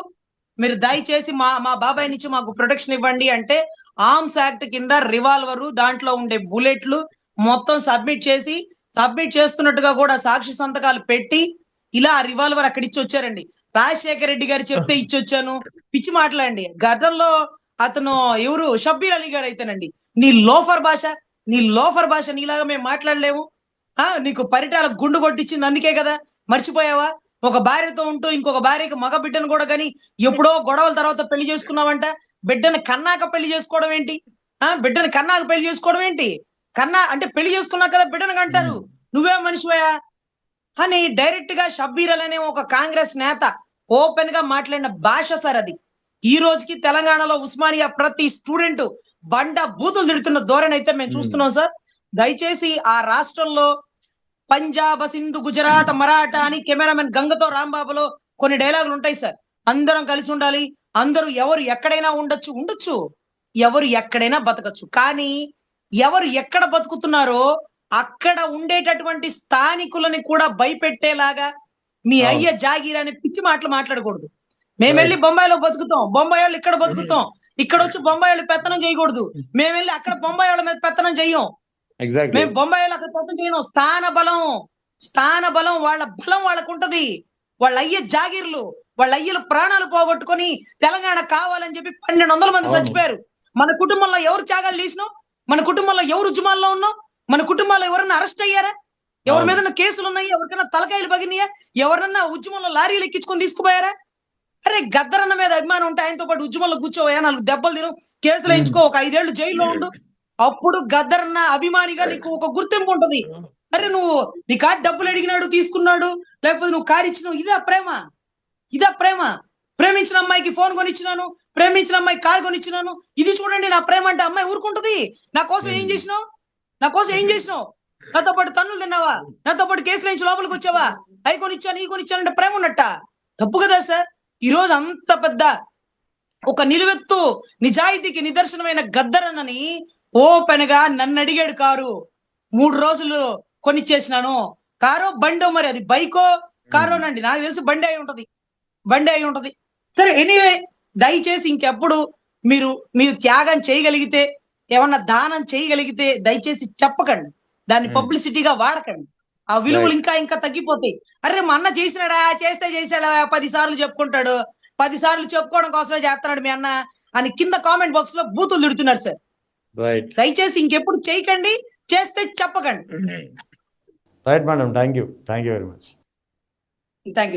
మీరు దయచేసి మా బాబాయ్ నుంచి మాకు ప్రొటెక్షన్ ఇవ్వండి అంటే ఆర్మ్స్ యాక్ట్ కింద రివాల్వరు, దాంట్లో ఉండే బుల్లెట్లు మొత్తం సబ్మిట్ చేస్తున్నట్టుగా కూడా సాక్షి సంతకాలు పెట్టి ఇలా ఆ రివాల్వర్ అక్కడ ఇచ్చి వచ్చారండి. రాజశేఖర రెడ్డి గారు చెప్తే ఇచ్చి వచ్చాను. పిచ్చి మాటలండి. గతంలో అతను ఎవరు, షబ్బీర్ అలీ గారు అయితేనండి, నీ లోఫర్ భాష నీలాగా మేము మాట్లాడలేము. నీకు పరిటాల గుండు కొట్టించింది అందుకే కదా, మర్చిపోయావా? ఒక భార్యతో ఉంటూ ఇంకొక భార్యకి మగ బిడ్డను కూడా కానీ ఎప్పుడో గొడవల తర్వాత పెళ్లి చేసుకున్నావంట. బిడ్డను కన్నాక పెళ్లి చేసుకోవడం ఏంటి? బిడ్డను కన్నాక పెళ్లి చేసుకోవడం ఏంటి? కన్నా అంటే పెళ్లి చేసుకున్నాక కదా బిడ్డను కంటారు. నువ్వేం మనిషిపోయా అని డైరెక్ట్ గా షబ్బీర్ అలీ అనే ఒక కాంగ్రెస్ నేత ఓపెన్ గా మాట్లాడిన భాష సార్ అది. ఈ రోజుకి తెలంగాణలో ఉస్మానియా ప్రతి స్టూడెంట్ బండ బూతులు తిడుతున్న ధోరణి అయితే మేము చూస్తున్నాం సార్. దయచేసి ఆ రాష్ట్రంలో పంజాబ్, సింధు, గుజరాత్, మరాఠా అని కెమెరామెన్ గంగతో రాంబాబులో కొన్ని డైలాగులు ఉంటాయి సార్. అందరం కలిసి ఉండాలి, అందరూ ఎవరు ఎక్కడైనా ఉండొచ్చు, ఎవరు ఎక్కడైనా బతకచ్చు. కానీ ఎవరు ఎక్కడ బతుకుతున్నారో అక్కడ ఉండేటటువంటి స్థానికులని కూడా భయపెట్టేలాగా మీ అయ్య జాగీర్ అనే పిచ్చి మాటలు మాట్లాడకూడదు. మేము వెళ్ళి బొంబాయిలో బతుకుతాం, బొంబాయి వాళ్ళు ఇక్కడ బతుకుతాం, ఇక్కడ వచ్చి బొంబాయి వాళ్ళు పెత్తనం చేయకూడదు. మేము వెళ్ళి అక్కడ బొంబాయి వాళ్ళ మీద పెత్తనం చెయ్యం. మేము బొంబాయి వాళ్ళు అక్కడ పెత్తనం చేయను. స్థాన బలం వాళ్ళ బలం వాళ్ళకు ఉంటది. వాళ్ళ అయ్య జాగీర్లు, వాళ్ళ అయ్యలు ప్రాణాలు పోగొట్టుకొని తెలంగాణ కావాలని చెప్పి 1200 మంది చచ్చిపోయారు. మన కుటుంబంలో ఎవరు త్యాగాలు చేసినాం? మన కుటుంబంలో ఎవరు ఉద్యమాల్లో ఉన్నాం? మన కుటుంబాల్లో ఎవరన్నా అరెస్ట్ అయ్యారా? ఎవరి మీద కేసులు ఉన్నాయి? ఎవరికైనా తలకాయలు పగినాయా? ఎవరన్నా ఉద్యమంలో లారీలు ఎక్కించుకొని తీసుకుపోయారా? అరే గద్దరన్న మీద అభిమానం ఉంటే ఆయనతో పాటు ఉద్యమంలో కూర్చోవయా, 4 దెబ్బలు తిను, కేసులు వేయించుకో, ఒక 5 ఏళ్లు జైల్లో ఉండు. అప్పుడు గద్దరన్న అభిమానిగా నీకు ఒక గుర్తింపు ఉంటది. అరే నువ్వు నీ కారు డబ్బులు అడిగినాడు తీసుకున్నాడు, లేకపోతే నువ్వు కారు ఇచ్చినావు, ఇదా ప్రేమ? ప్రేమించిన అమ్మాయికి ఫోన్ కొనిచ్చినాను, ప్రేమించిన అమ్మాయి కారు కొనిచ్చినాను, ఇది చూడండి నా ప్రేమ అంటే అమ్మాయి ఊరుకుంటది? నా కోసం ఏం చేసినావు? నాతో పాటు తన్నులు తిన్నావా? నాతో పాటు కేసులు వేయించి లోపలికి వచ్చావా? అవి కొనిచ్చాను, ఈ కొనిచ్చానంటే ప్రేమ ఉన్నట్ట? తప్పు కదా సార్. ఈ రోజు అంత పెద్ద ఒక నిలువెత్తు నిజాయితీకి నిదర్శనమైన గద్దరన్నని ఓపెన్ గా నన్ను అడిగాడు కారు, 3 రోజులు కొనిచ్చేసినాను, కారో బండో, మరి అది బైకో కారోనండి, నాకు తెలిసి బండి అయి ఉంటది. సరే, ఎనీవే, దయచేసి ఇంకెప్పుడు మీరు త్యాగం చేయగలిగితే, ఏమన్నా దానం చేయగలిగితే దయచేసి చెప్పకండి, దాన్ని పబ్లిసిటీగా వాడకండి. ఆ విలువలు ఇంకా ఇంకా తగ్గిపోతాయి. అరే, మా అన్న చేసినాడా, చేసాడా, 10 సార్లు చెప్పుకుంటాడు, 10 సార్లు చెప్పుకోవడం కోసమే చేస్తున్నాడు మీ అన్న అని కింద కామెంట్ బాక్స్ లో బూతులు తిడుతున్నారు సార్.
రైట్
దయచేసి ఇంకెప్పుడు చేయకండి, చేస్తే చెప్పకండి.
Right madam, thank you very much.
Thank you.